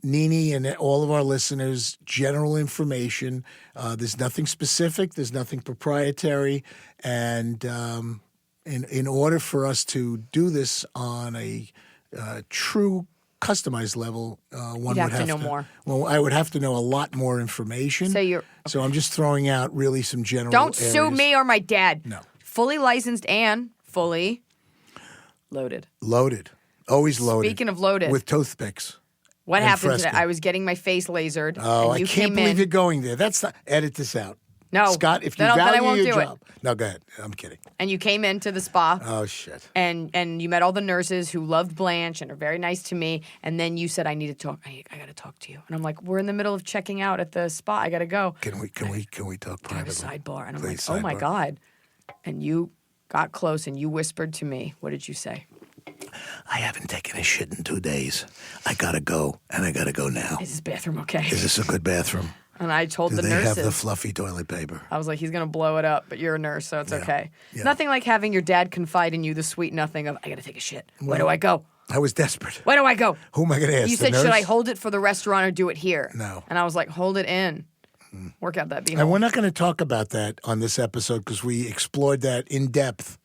Nini and all of our listeners general information. There's nothing specific. There's nothing proprietary. And in order for us to do this on a true customized level, one You'd would have to know more. Well, I would have to know a lot more information. So I'm just throwing out really some general Don't areas. sue me or my dad. No. Fully licensed and fully loaded. Loaded. Always loaded. Speaking of loaded. With toothpicks. What and happened Fresca. today? I was getting my face lasered. Oh, and you I can't came believe in. you're going there. That's not. Edit this out. No. Scott, if you Then I value won't your do it. job. No, go ahead. I'm kidding. And you came into the spa. Oh, shit. And you met all the nurses who loved Blanche and are very nice to me. And then you said, I need to talk. I got to talk to you. And I'm like, we're in the middle of checking out at the spa. I got to go. Can we talk Can I have a privately? sidebar? And I'm Please, like, oh my sidebar. God. And you got close and you whispered to me. What did you say? I haven't taken a shit in 2 days. I gotta go, and I gotta go now. Is this bathroom okay? Is this a good bathroom? And I told Do the they nurses. have the fluffy toilet paper? I was like, he's going to blow it up, but you're a nurse, so it's okay. Yeah. Nothing like having your dad confide in you the sweet nothing of, I got to take a shit. Where do I go? I was desperate. Where do I go? Who am I gonna ask? You the said, nurse? should I hold it for the restaurant or do it here? No. And I was like, hold it in. Work out that beehole. And we're not going to talk about that on this episode because we explored that in depth,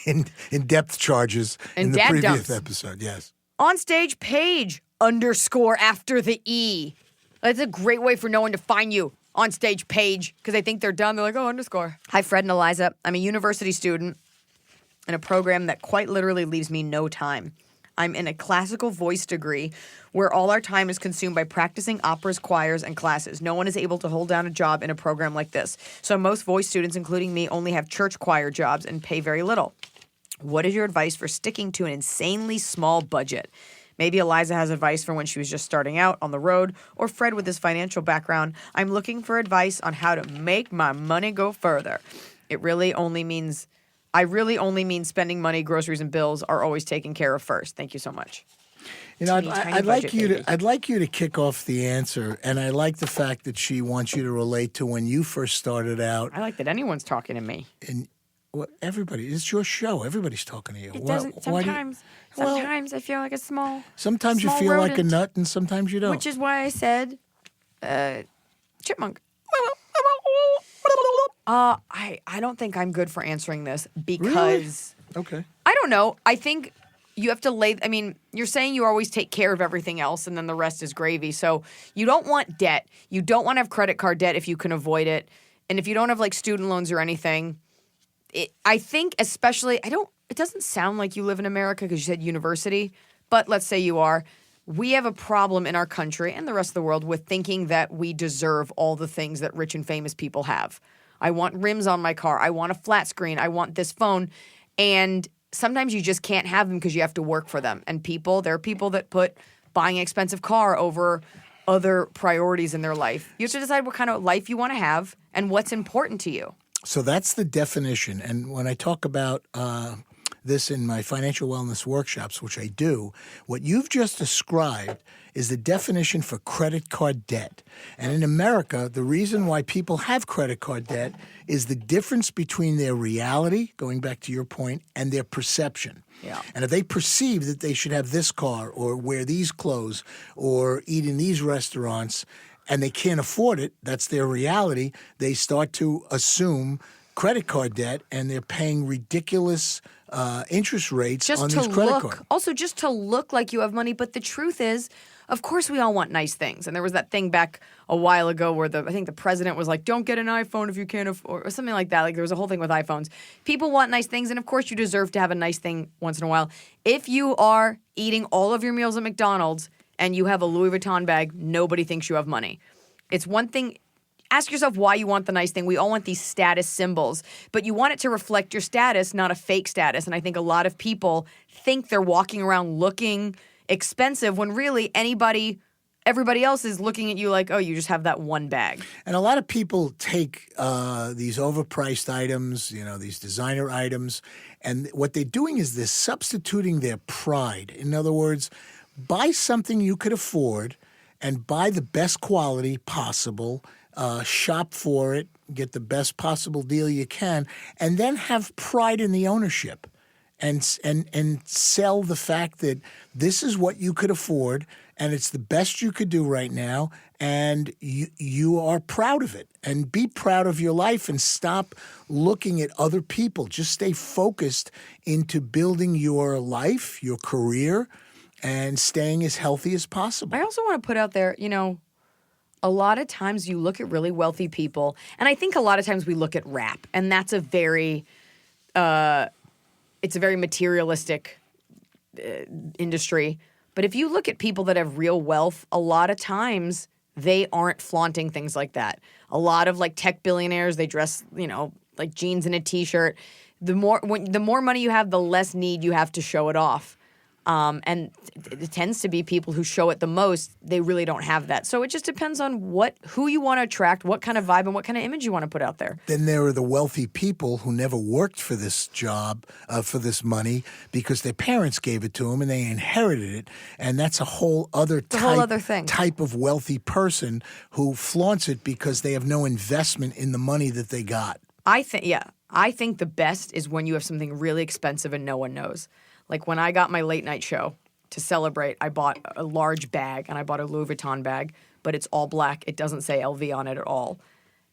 in depth charges in the dad previous dumps. episode. Yes. On stage page _ after the E. That's a great way for no one to find you. On stage page, because they think they're done. They're like, oh, _ Hi, Fred and Iliza. I'm a university student in a program that quite literally leaves me no time. I'm in a classical voice degree where all our time is consumed by practicing operas, choirs, and classes. No one is able to hold down a job in a program like this. So most voice students, including me, only have church choir jobs and pay very little. What is your advice for sticking to an insanely small budget? Maybe Iliza has advice for when she was just starting out on the road, or Fred with his financial background. I'm looking for advice on how to make my money go further. I really only mean spending money, groceries, and bills are always taken care of first. Thank you so much. You know, Teeny tiny I'd like budget, you baby. to. I'd like you to kick off the answer, and I like the fact that she wants you to relate to when you first started out. I like that anyone's talking to me. And everybody, it's your show. Everybody's talking to you. It Why- doesn't. why do you- Sometimes I feel like a small. Sometimes you small feel like a rodent. nut, and sometimes you don't. Which is why I said, chipmunk. I don't think I'm good for answering this because okay. I don't know. I think you have to you're saying you always take care of everything else and then the rest is gravy. So you don't want debt. You don't want to have credit card debt if you can avoid it. And if you don't have like student loans or anything, I think especially, it doesn't sound like you live in America because you said university, but let's say you are. We have a problem in our country and the rest of the world with thinking that we deserve all the things that rich and famous people have. I want rims on my car. I want a flat screen. I want this phone. And sometimes you just can't have them because you have to work for them. And there are people that put buying an expensive car over other priorities in their life. You have to decide what kind of life you want to have and what's important to you. So that's the definition. And when I talk about this in my financial wellness workshops, which I do, what you've just described is the definition for credit card debt. And in America, the reason why people have credit card debt is the difference between their reality, going back to your point, and their perception. Yeah. And if they perceive that they should have this car or wear these clothes or eat in these restaurants and they can't afford it, that's their reality, they start to assume credit card debt and they're paying ridiculous interest rates on these credit cards. Also, just to look like you have money. But the truth is, of course, we all want nice things. And there was that thing back a while ago where I think the president was like, don't get an iPhone if you can't afford, or something like that. Like there was a whole thing with iPhones. People want nice things. And of course, you deserve to have a nice thing once in a while. If you are eating all of your meals at McDonald's and you have a Louis Vuitton bag, nobody thinks you have money. It's one thing. Ask yourself why you want the nice thing. We all want these status symbols, but you want it to reflect your status, not a fake status. And I think a lot of people think they're walking around looking expensive when really anybody everybody else is looking at you like, oh, you just have that one bag. And a lot of people take these overpriced items, these designer items, and what they're doing is they're substituting their pride. In other words, buy something you could afford and buy the best quality possible, shop for it, get the best possible deal you can, and then have pride in the ownership and sell the fact that this is what you could afford and it's the best you could do right now, and you are proud of it. And be proud of your life and stop looking at other people. Just stay focused into building your life, your career, and staying as healthy as possible. I also want to put out there, a lot of times you look at really wealthy people, and I think a lot of times we look at rap, and that's a very, it's a very materialistic industry. But if you look at people that have real wealth, a lot of times they aren't flaunting things like that. A lot of like tech billionaires, they dress, like jeans and a t-shirt. The more money you have, the less need you have to show it off. And it tends to be people who show it the most, they really don't have that. So it just depends on who you want to attract, what kind of vibe and what kind of image you want to put out there. Then there are the wealthy people who never worked for this job, for this money, because their parents gave it to them and they inherited it. And that's a whole other type of wealthy person who flaunts it because they have no investment in the money that they got. I think the best is when you have something really expensive and no one knows. Like when I got my late night show to celebrate, I bought a large bag, and I bought a Louis Vuitton bag, but it's all black. It doesn't say LV on it at all.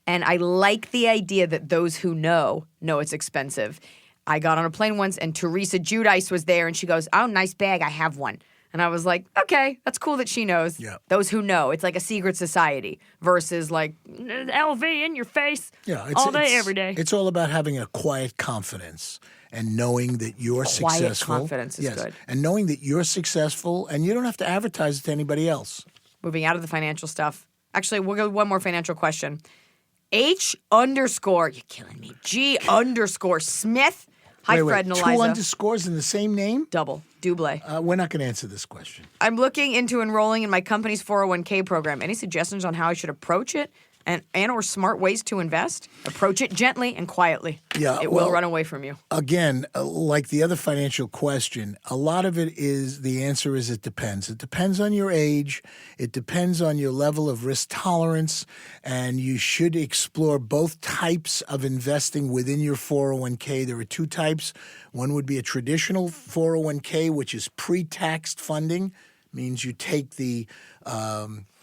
And I like the idea that those who know it's expensive. I got on a plane once, and Teresa Giudice was there, and she goes, oh, nice bag. I have one. And I was like, okay, that's cool that she knows. Yeah. Those who know. It's like a secret society versus like LV in your face all day, every day. It's all about having a quiet confidence and knowing that you're successful. Quiet confidence is good. And knowing that you're successful and you don't have to advertise it to anybody else. Moving out of the financial stuff. Actually, we'll go one more financial question. H_, you're killing me, G_Smith. Hi, Fred and Iliza. 2 underscores in the same name? Double. We're not going to answer this question. I'm looking into enrolling in my company's 401k program. Any suggestions on how I should approach it and or smart ways to invest? Approach it gently and quietly. Yeah, it will run away from you. Again, like the other financial question, a lot of it is the answer is it depends. It depends on your age. It depends on your level of risk tolerance. And you should explore both types of investing within your 401k. There are 2 types. One would be a traditional 401k, which is pre-taxed funding, means you take the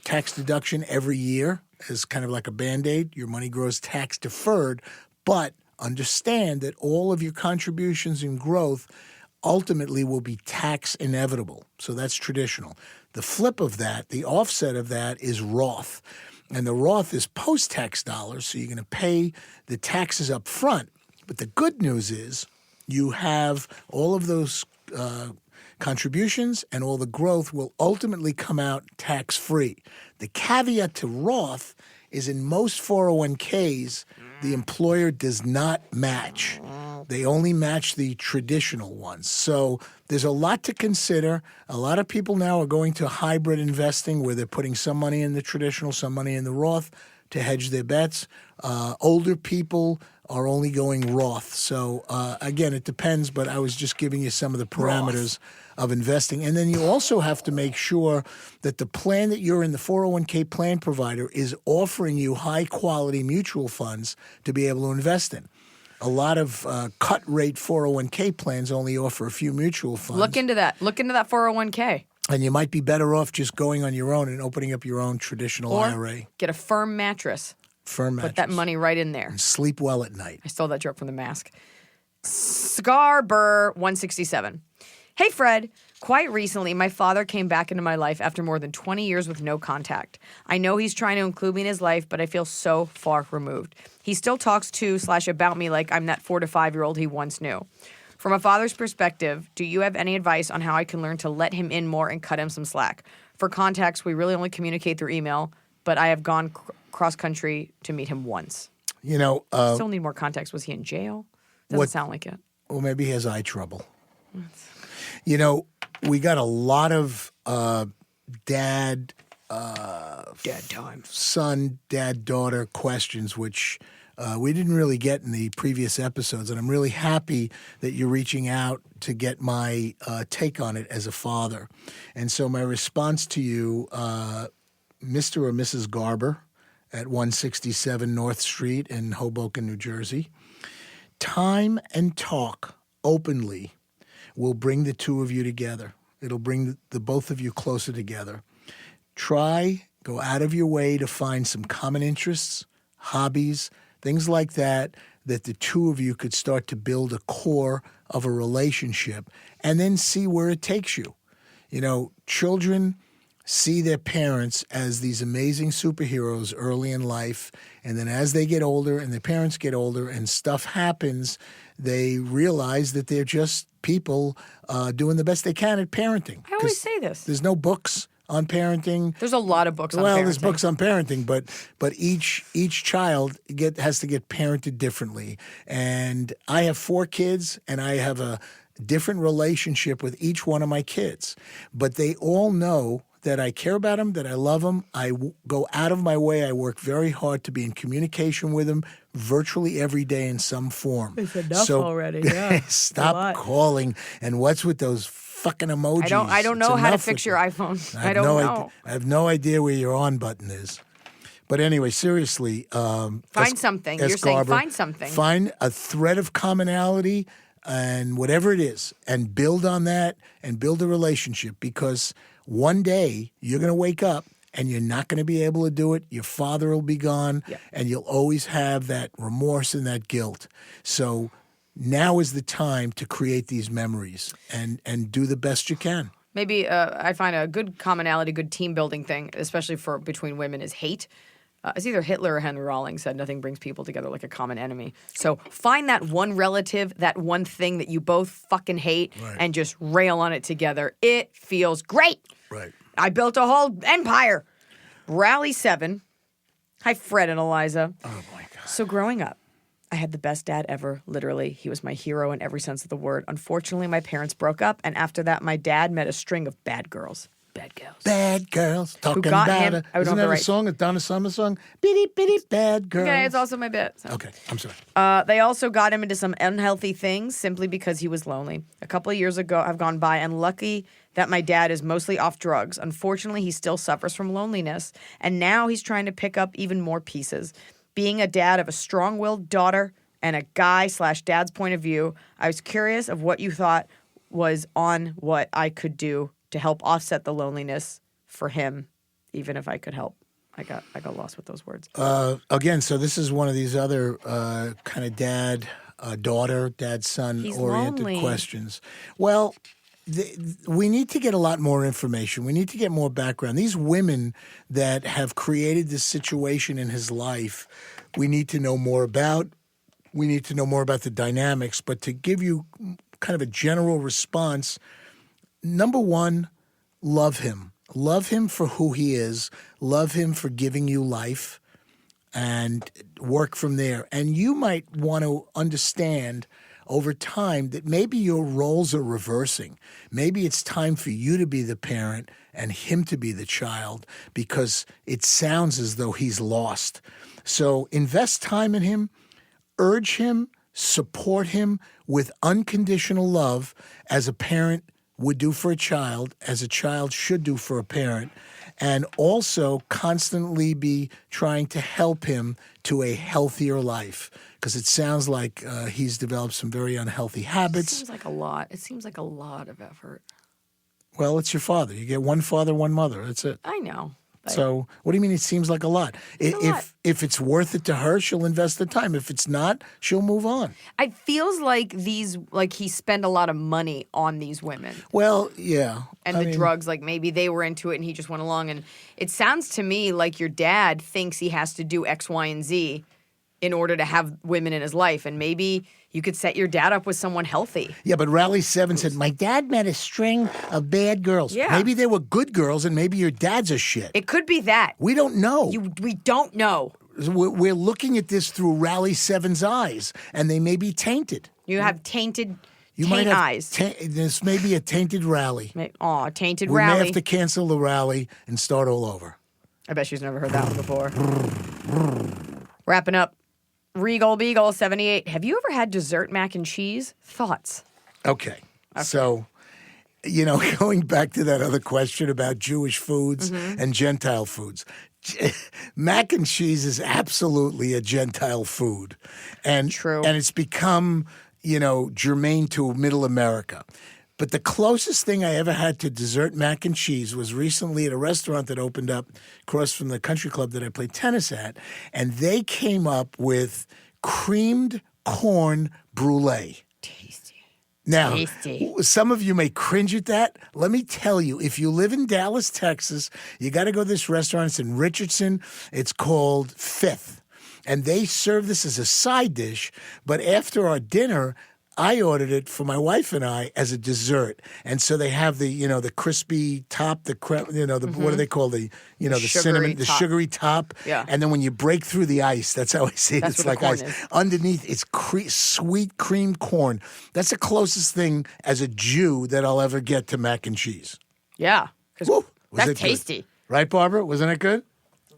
tax deduction every year as kind of like a Band-Aid. Your money grows tax deferred, but understand that all of your contributions and growth ultimately will be tax inevitable. So that's traditional. The flip of that, the offset of that is Roth. And the Roth is post-tax dollars, so you're going to pay the taxes up front. But the good news is you have all of those contributions and all the growth will ultimately come out tax-free. The caveat to Roth is in most 401ks, the employer does not match. They only match the traditional ones. So there's a lot to consider. A lot of people now are going to hybrid investing where they're putting some money in the traditional, some money in the Roth to hedge their bets. Older people are only going Roth. So, again, it depends, but I was just giving you some of the parameters of investing. And then you also have to make sure that the plan that you're in, the 401k plan provider, is offering you high-quality mutual funds to be able to invest in. A lot of cut-rate 401k plans only offer a few mutual funds. Look into that. Look into that 401k. And you might be better off just going on your own and opening up your own traditional IRA. Get a firm mattress. Put that money right in there. And sleep well at night. I stole that joke from The Mask. Scarbur 167. Hey, Fred. Quite recently, my father came back into my life after more than 20 years with no contact. I know he's trying to include me in his life, but I feel so far removed. He still talks to/about me like I'm that 4 to 5-year-old he once knew. From a father's perspective, do you have any advice on how I can learn to let him in more and cut him some slack? For contacts, we really only communicate through email, but I have gone cross-country to meet him once. Still need more contacts. Was he in jail? Doesn't sound like it. Well, maybe he has eye trouble. We got a lot of dad Dad time. son, dad, daughter questions, which we didn't really get in the previous episodes. And I'm really happy that you're reaching out to get my take on it as a father. And so my response to you, Mr. or Mrs. Garber at 167 North Street in Hoboken, New Jersey, time and talk openly will bring the two of you together. It'll bring the both of you closer together. Go out of your way to find some common interests, hobbies, things like that the two of you could start to build a core of a relationship and then see where it takes you. You know, children see their parents as these amazing superheroes early in life, and then as they get older and their parents get older and stuff happens, they realize that they're just people doing the best they can at parenting. I always say this. There's no books on parenting. There's a lot of books on parenting. Well, there's books on parenting, but each child has to get parented differently. And I have 4 kids, and I have a different relationship with each one of my kids. But they all know that I care about them, that I love them. I go out of my way. I work very hard to be in communication with them virtually every day in some form. It's enough already, yeah. Stop calling. And what's with those fucking emojis? I don't know how to fix your iPhone. I don't know. I have no idea where your on button is. But anyway, seriously. Find something. You're saying Garber, find something. Find a thread of commonality and whatever it is, and build on that and build a relationship, because one day you're going to wake up and you're not going to be able to do it. Your father will be gone, and you'll always have that remorse and that guilt. So now is the time to create these memories and do the best you can. Maybe I find a good commonality, good team building thing, especially between women, is hate. It's either Hitler or Henry Rawlings said nothing brings people together like a common enemy. So find that one relative, that one thing that you both fucking hate, and just rail on it together. It feels great. Right. I built a whole empire. Rally 7. Hi, Fred and Iliza. Oh, my God. So growing up, I had the best dad ever, literally. He was my hero in every sense of the word. Unfortunately, my parents broke up, and after that, my dad met a string of bad girls. Bad girls. Bad girls. Talking got about him- it. I would Isn't have that the a right- song, a Donna Summer song? Bitty, bitty, bad girls. Okay, it's also my bit. So. Okay, I'm sorry. They also got him into some unhealthy things simply because he was lonely. A couple of years ago have gone by, and lucky that my dad is mostly off drugs. Unfortunately, he still suffers from loneliness, and now he's trying to pick up even more pieces. Being a dad of a strong-willed daughter and a guy/dad's point of view, I was curious of what you thought was on what I could do to help offset the loneliness for him, even if I could help. I got lost with those words. Again, so this is one of these other kind of dad-daughter, dad-son oriented lonely. questions. Well, we need to get a lot more information. We need to get more background. These women that have created this situation in his life, we need to know more about. We need to know more about the dynamics. But to give you kind of a general response, number one, love him. Love him for who he is. Love him for giving you life, and work from there. And you might want to understand over time that maybe your roles are reversing. Maybe it's time for you to be the parent and him to be the child, because it sounds as though he's lost. So invest time in him, urge him, support him with unconditional love, as a parent would do for a child, as a child should do for a parent, and also constantly be trying to help him to a healthier life, because it sounds like he's developed some very unhealthy habits. It seems like a lot. It seems like a lot of effort. Well, it's your father. You get one father, one mother. That's it. I know. But So what do you mean it seems like a lot? If it's worth it to her, she'll invest the time. If it's not, she'll move on. it feels like he spent a lot of money on these women. Well, yeah. And the drugs, like maybe they were into it and he just went along. And it sounds to me like your dad thinks he has to do X, Y, and Z in order to have women in his life. And maybe you could set your dad up with someone healthy. Yeah, but Rally 7 said, my dad met a string of bad girls. Yeah. Maybe they were good girls, and maybe your dad's a shit. It could be that. We don't know. We don't know. We're looking at this through Rally 7's eyes, and they may be tainted. You have tainted You taint might have eyes. This may be a tainted rally. Tainted We rally. may have to cancel the rally and start all over. I bet she's never heard that one before. Wrapping up. Regal Beagle 78. Have you ever had dessert mac and cheese? Thoughts? Okay. So, going back to that other question about Jewish foods and Gentile foods, mac and cheese is absolutely a Gentile food. And, True. And it's become, germane to Middle America. But the closest thing I ever had to dessert mac and cheese was recently at a restaurant that opened up across from the country club that I played tennis at. And they came up with creamed corn brulee. Now, some of you may cringe at that. Let me tell you, if you live in Dallas, Texas, you got to go to this restaurant. It's in Richardson. It's called Fifth. And they serve this as a side dish. But after our dinner, I ordered it for my wife and I as a dessert. And so they have the crispy top, what do they call the cinnamon, the sugary top. Yeah. And then when you break through the ice, that's how I see it. That's It's what the like corn ice. is. Underneath, it's sweet cream corn. That's the closest thing as a Jew that I'll ever get to mac and cheese. Yeah. 'Cause Woo! Was that's it good? tasty. Right, Barbara? Wasn't it good?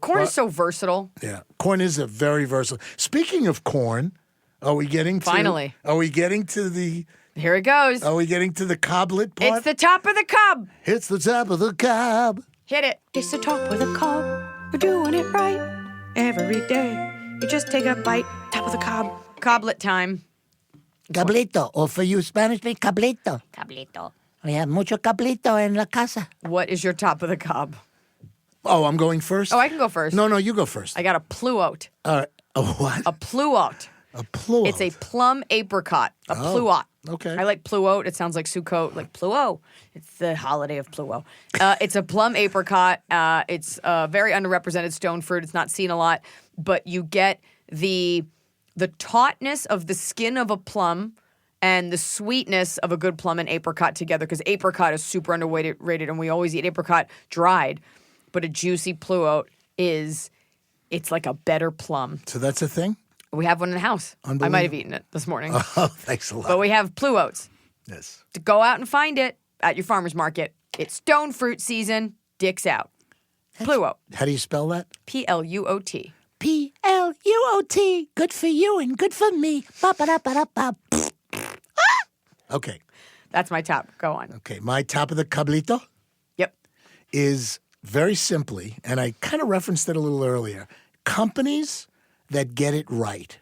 Corn is so versatile. Yeah. Corn is a very versatile. Speaking of corn, are we getting to... Finally. Are we getting to the... Here it goes. Are we getting to the coblet part? It's the top of the cob. It's the top of the cob. Hit it. It's the top of the cob. We're doing it right every day. You just take a bite, top of the cob. Coblet time. Cablito. Or for you Spanish, cablito. Cablito. We have mucho cablito en la casa. What is your top of the cob? Oh, I'm going first? Oh, I can go first. No, you go first. I got a pluote. All right. A what? A pluote. A pluote. It's a plum apricot. A pluote. Okay. I like pluote. It sounds like Sukkot, like pluo. It's the holiday of pluo. It's a plum apricot. It's a very underrepresented stone fruit. It's not seen a lot, but you get the tautness of the skin of a plum and the sweetness of a good plum and apricot together, because apricot is super underrated, and we always eat apricot dried, but a juicy pluote it's like a better plum. So that's a thing? We have one in the house. I might have eaten it this morning. Oh, thanks a lot. But we have pluotes. Yes. To go out and find it at your farmer's market. It's stone fruit season. Dicks out. Pluote. How do you spell that? Pluot. Pluot. Good for you and good for me. Ba-ba-da-ba-da-ba. Okay. That's my top. Go on. Okay. My top of the cablito Yep. is very simply, and I kind of referenced it a little earlier, companies that get it right.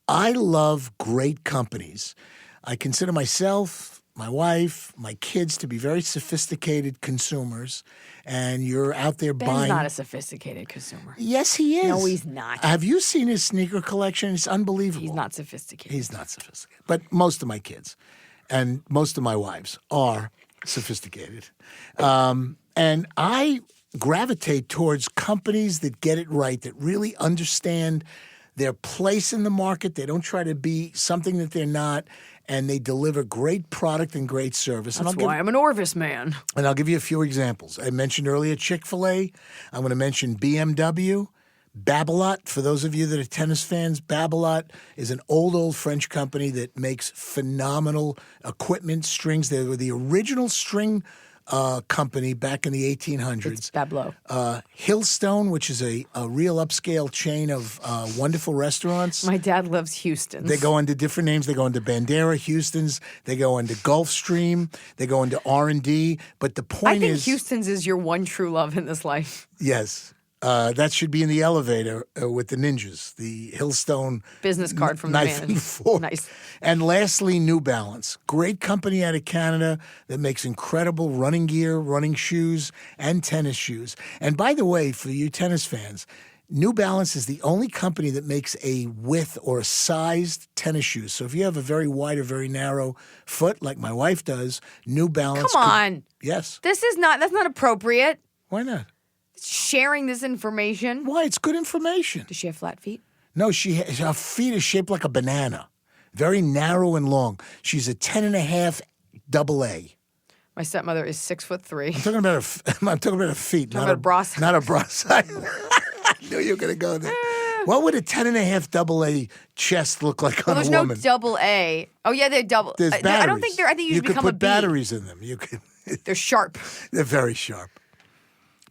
I love great companies. I consider myself, my wife, my kids to be very sophisticated consumers, and you're out there Ben's buying. not a sophisticated consumer. Yes, he is. No, he's not. Have you seen his sneaker collection? It's unbelievable. He's not sophisticated. He's not sophisticated. But most of my kids and most of my wives are sophisticated. And I gravitate towards companies that get it right, that really understand their place in the market. They don't try to be something that they're not, and they deliver great product and great service. That's why I'm an Orvis man. And I'll give you a few examples. I mentioned earlier Chick-fil-A. I'm going to mention BMW. Babolat, for those of you that are tennis fans, Babolat is an old French company that makes phenomenal equipment, strings. They were the original string company back in the 1800s. It's Bablo. Hillstone, which is a real upscale chain of wonderful restaurants. My dad loves Houston's. They go into different names. They go into Bandera, Houston's. They go into Gulfstream. They go into R&D. But the point I think is, Houston's is your one true love in this life. yes. That should be in the elevator with the ninjas, the Hillstone Business card from the knife man. and fork. Nice. And lastly, New Balance. Great company out of Canada that makes incredible running gear, running shoes, and tennis shoes. And by the way, for you tennis fans, New Balance is the only company that makes a width or a sized tennis shoes. So if you have a very wide or very narrow foot, like my wife does, New Balance. Come on. Yes. That's not appropriate. Why not? Sharing this information. Why? It's good information. Does she have flat feet? No, her feet are shaped like a banana, very narrow and long. She's a 10.5 AA. My stepmother is 6'3". I'm talking about her feet, Talking about a bra size. not a bra size. I knew you were going to go there. What would a 10.5 AA chest look like on There's a no woman? double A. Oh yeah, they're double. There's batteries. I don't think they're. I think you should could become put a B. batteries in them. You could. They're sharp. They're very sharp.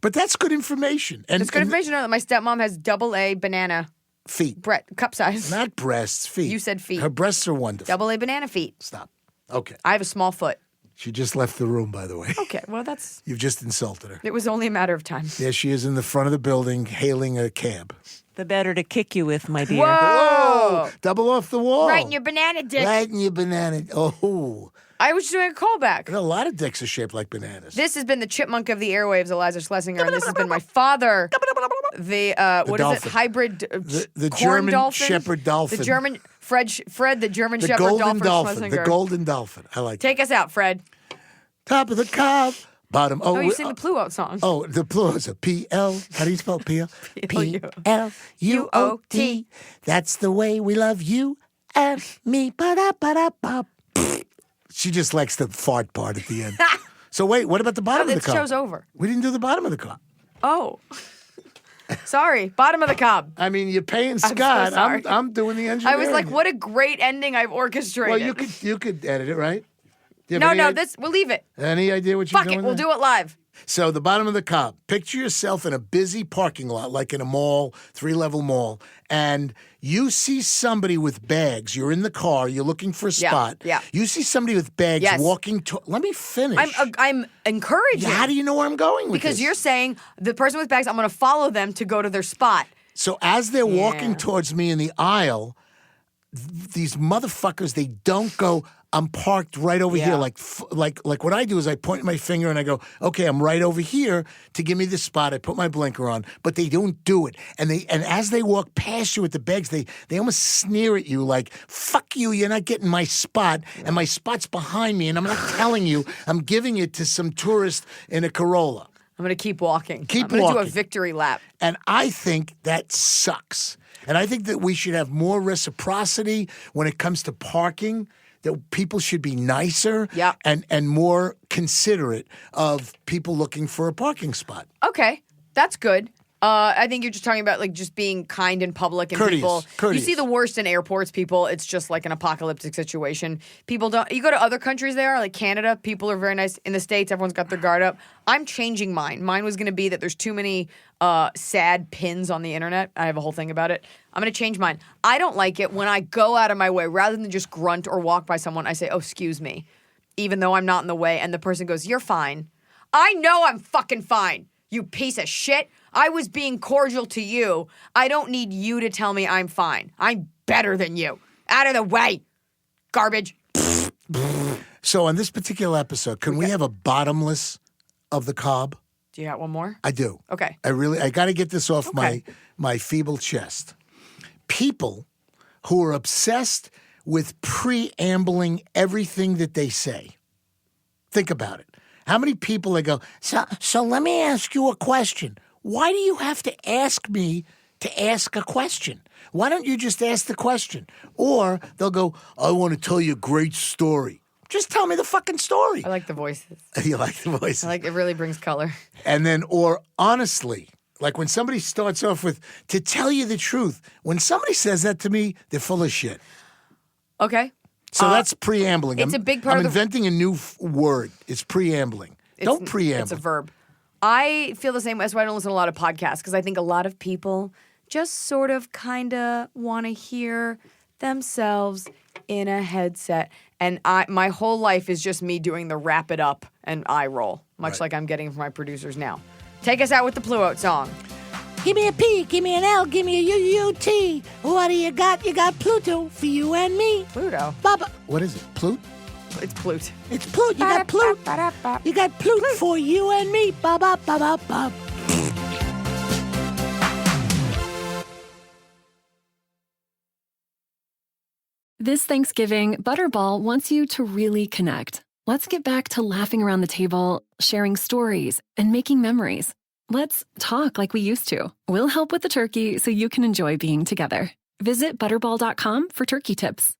But that's good information. And It's good information to know that my stepmom has AA banana feet. cup size. Not breasts, feet. You said feet. Her breasts are wonderful. AA banana feet. Stop. Okay. I have a small foot. She just left the room, by the way. Okay, well, that's... You've just insulted her. It was only a matter of time. There she is in the front of the building hailing a cab. The better to kick you with, my dear. Whoa! Double off the wall. Right in your banana dick. Right in your banana. Oh. I was doing a callback. A lot of dicks are shaped like bananas. This has been the chipmunk of the airwaves, Iliza Shlesinger, and this has been my father, the what is dolphin. it? Hybrid The corn German dolphin? shepherd dolphin. The German Fred, the German the shepherd golden dolphin. dolphin. Shlesinger. The golden dolphin. I like Take us out, Fred. that. Top of the cob. Bottom. Oh, No, you sing the Pluto song. Oh, the plural is a P-L. How do you spell P-L? P-L-U-O-T. That's the way we love you and me. Ba-da-ba-da-ba. She just likes the fart part at the end. So wait, what about the bottom of the This cob? show's over. We didn't do the bottom of the cob. Oh. Sorry, bottom of the cob. I mean, you're paying so Scott. sorry. I'm doing the I engineering. was like, what a great ending I've orchestrated. Well, you could edit it, right? Do you have No, any we'll leave it. Any idea what you're Fuck doing it, we'll there? do it live. So the bottom of the cob. Picture yourself in a busy parking lot, like in a mall, 3-level mall, and you see somebody with bags. You're in the car. You're looking for a spot. yeah. You see somebody with bags Yes. walking. Let me finish. I'm encouraging. How do you know where I'm going with Because this? you're saying the person with bags, I'm going to follow them to go to their spot. So as they're walking Yeah. towards me in the aisle, these motherfuckers, they don't go, I'm parked right over here. Yeah. Like what I do is I point my finger and I go, okay, I'm right over here to give me the spot. I put my blinker on, but they don't do it. And as they walk past you with the bags, they almost sneer at you like, fuck you, you're not getting my spot. And my spot's behind me. And I'm not telling you, I'm giving it to some tourist in a Corolla. I'm going to keep walking. Keep I'm going to do a walking. victory lap. And I think that sucks. And I think that we should have more reciprocity when it comes to parking, that people should be nicer Yeah. and more considerate of people looking for a parking spot. Okay, that's good. I think you're just talking about like just being kind in public and Courteous, people. courteous. You see the worst in airports. People, it's just like an apocalyptic situation. People don't. You go to other countries there, like Canada. People are very nice. In the States, everyone's got their guard up. I'm changing mine. Mine was going to be that there's too many sad pins on the internet. I have a whole thing about it. I'm going to change mine. I don't like it when I go out of my way rather than just grunt or walk by someone. I say, "Oh, excuse me," even though I'm not in the way, and the person goes, "You're fine." I know I'm fucking fine. You piece of shit. I was being cordial to you. I don't need you to tell me I'm fine. I'm better than you. Out of the way. Garbage. So on this particular episode, can we have a bottomless of the cob? Do you got one more? I do. Okay. I got to get this off Okay. my feeble chest. People who are obsessed with preambling everything that they say. Think about it. How many people they go, so let me ask you a question. Why do you have to ask me to ask a question? Why don't you just ask the question? Or they'll go, I want to tell you a great story. Just tell me the fucking story. I like the voices. You like the voice? I like it really brings color. And then, or honestly, like when somebody starts off with, to tell you the truth, when somebody says that to me, they're full of shit. Okay. So that's preambling. it's a big part I'm of the- inventing a new word. It's preambling. Don't preamble. It's a verb. I feel the same. That's why I don't listen to a lot of podcasts, because I think a lot of people just sort of kind of want to hear themselves in a headset. And my whole life is just me doing the wrap it up and eye roll, much like I'm getting from my producers now. Take us out with the Pluto song. Give me a P, give me an L, give me a U-U-T. What do you got? You got Pluto for you and me. Pluto. Baba. What is it? Plute? It's Plute. It's Pluto. You got Pluto. You got Pluto for you and me. Ba-ba, ba-ba, ba. This Thanksgiving, Butterball wants you to really connect. Let's get back to laughing around the table, sharing stories, and making memories. Let's talk like we used to. We'll help with the turkey so you can enjoy being together. Visit Butterball.com for turkey tips.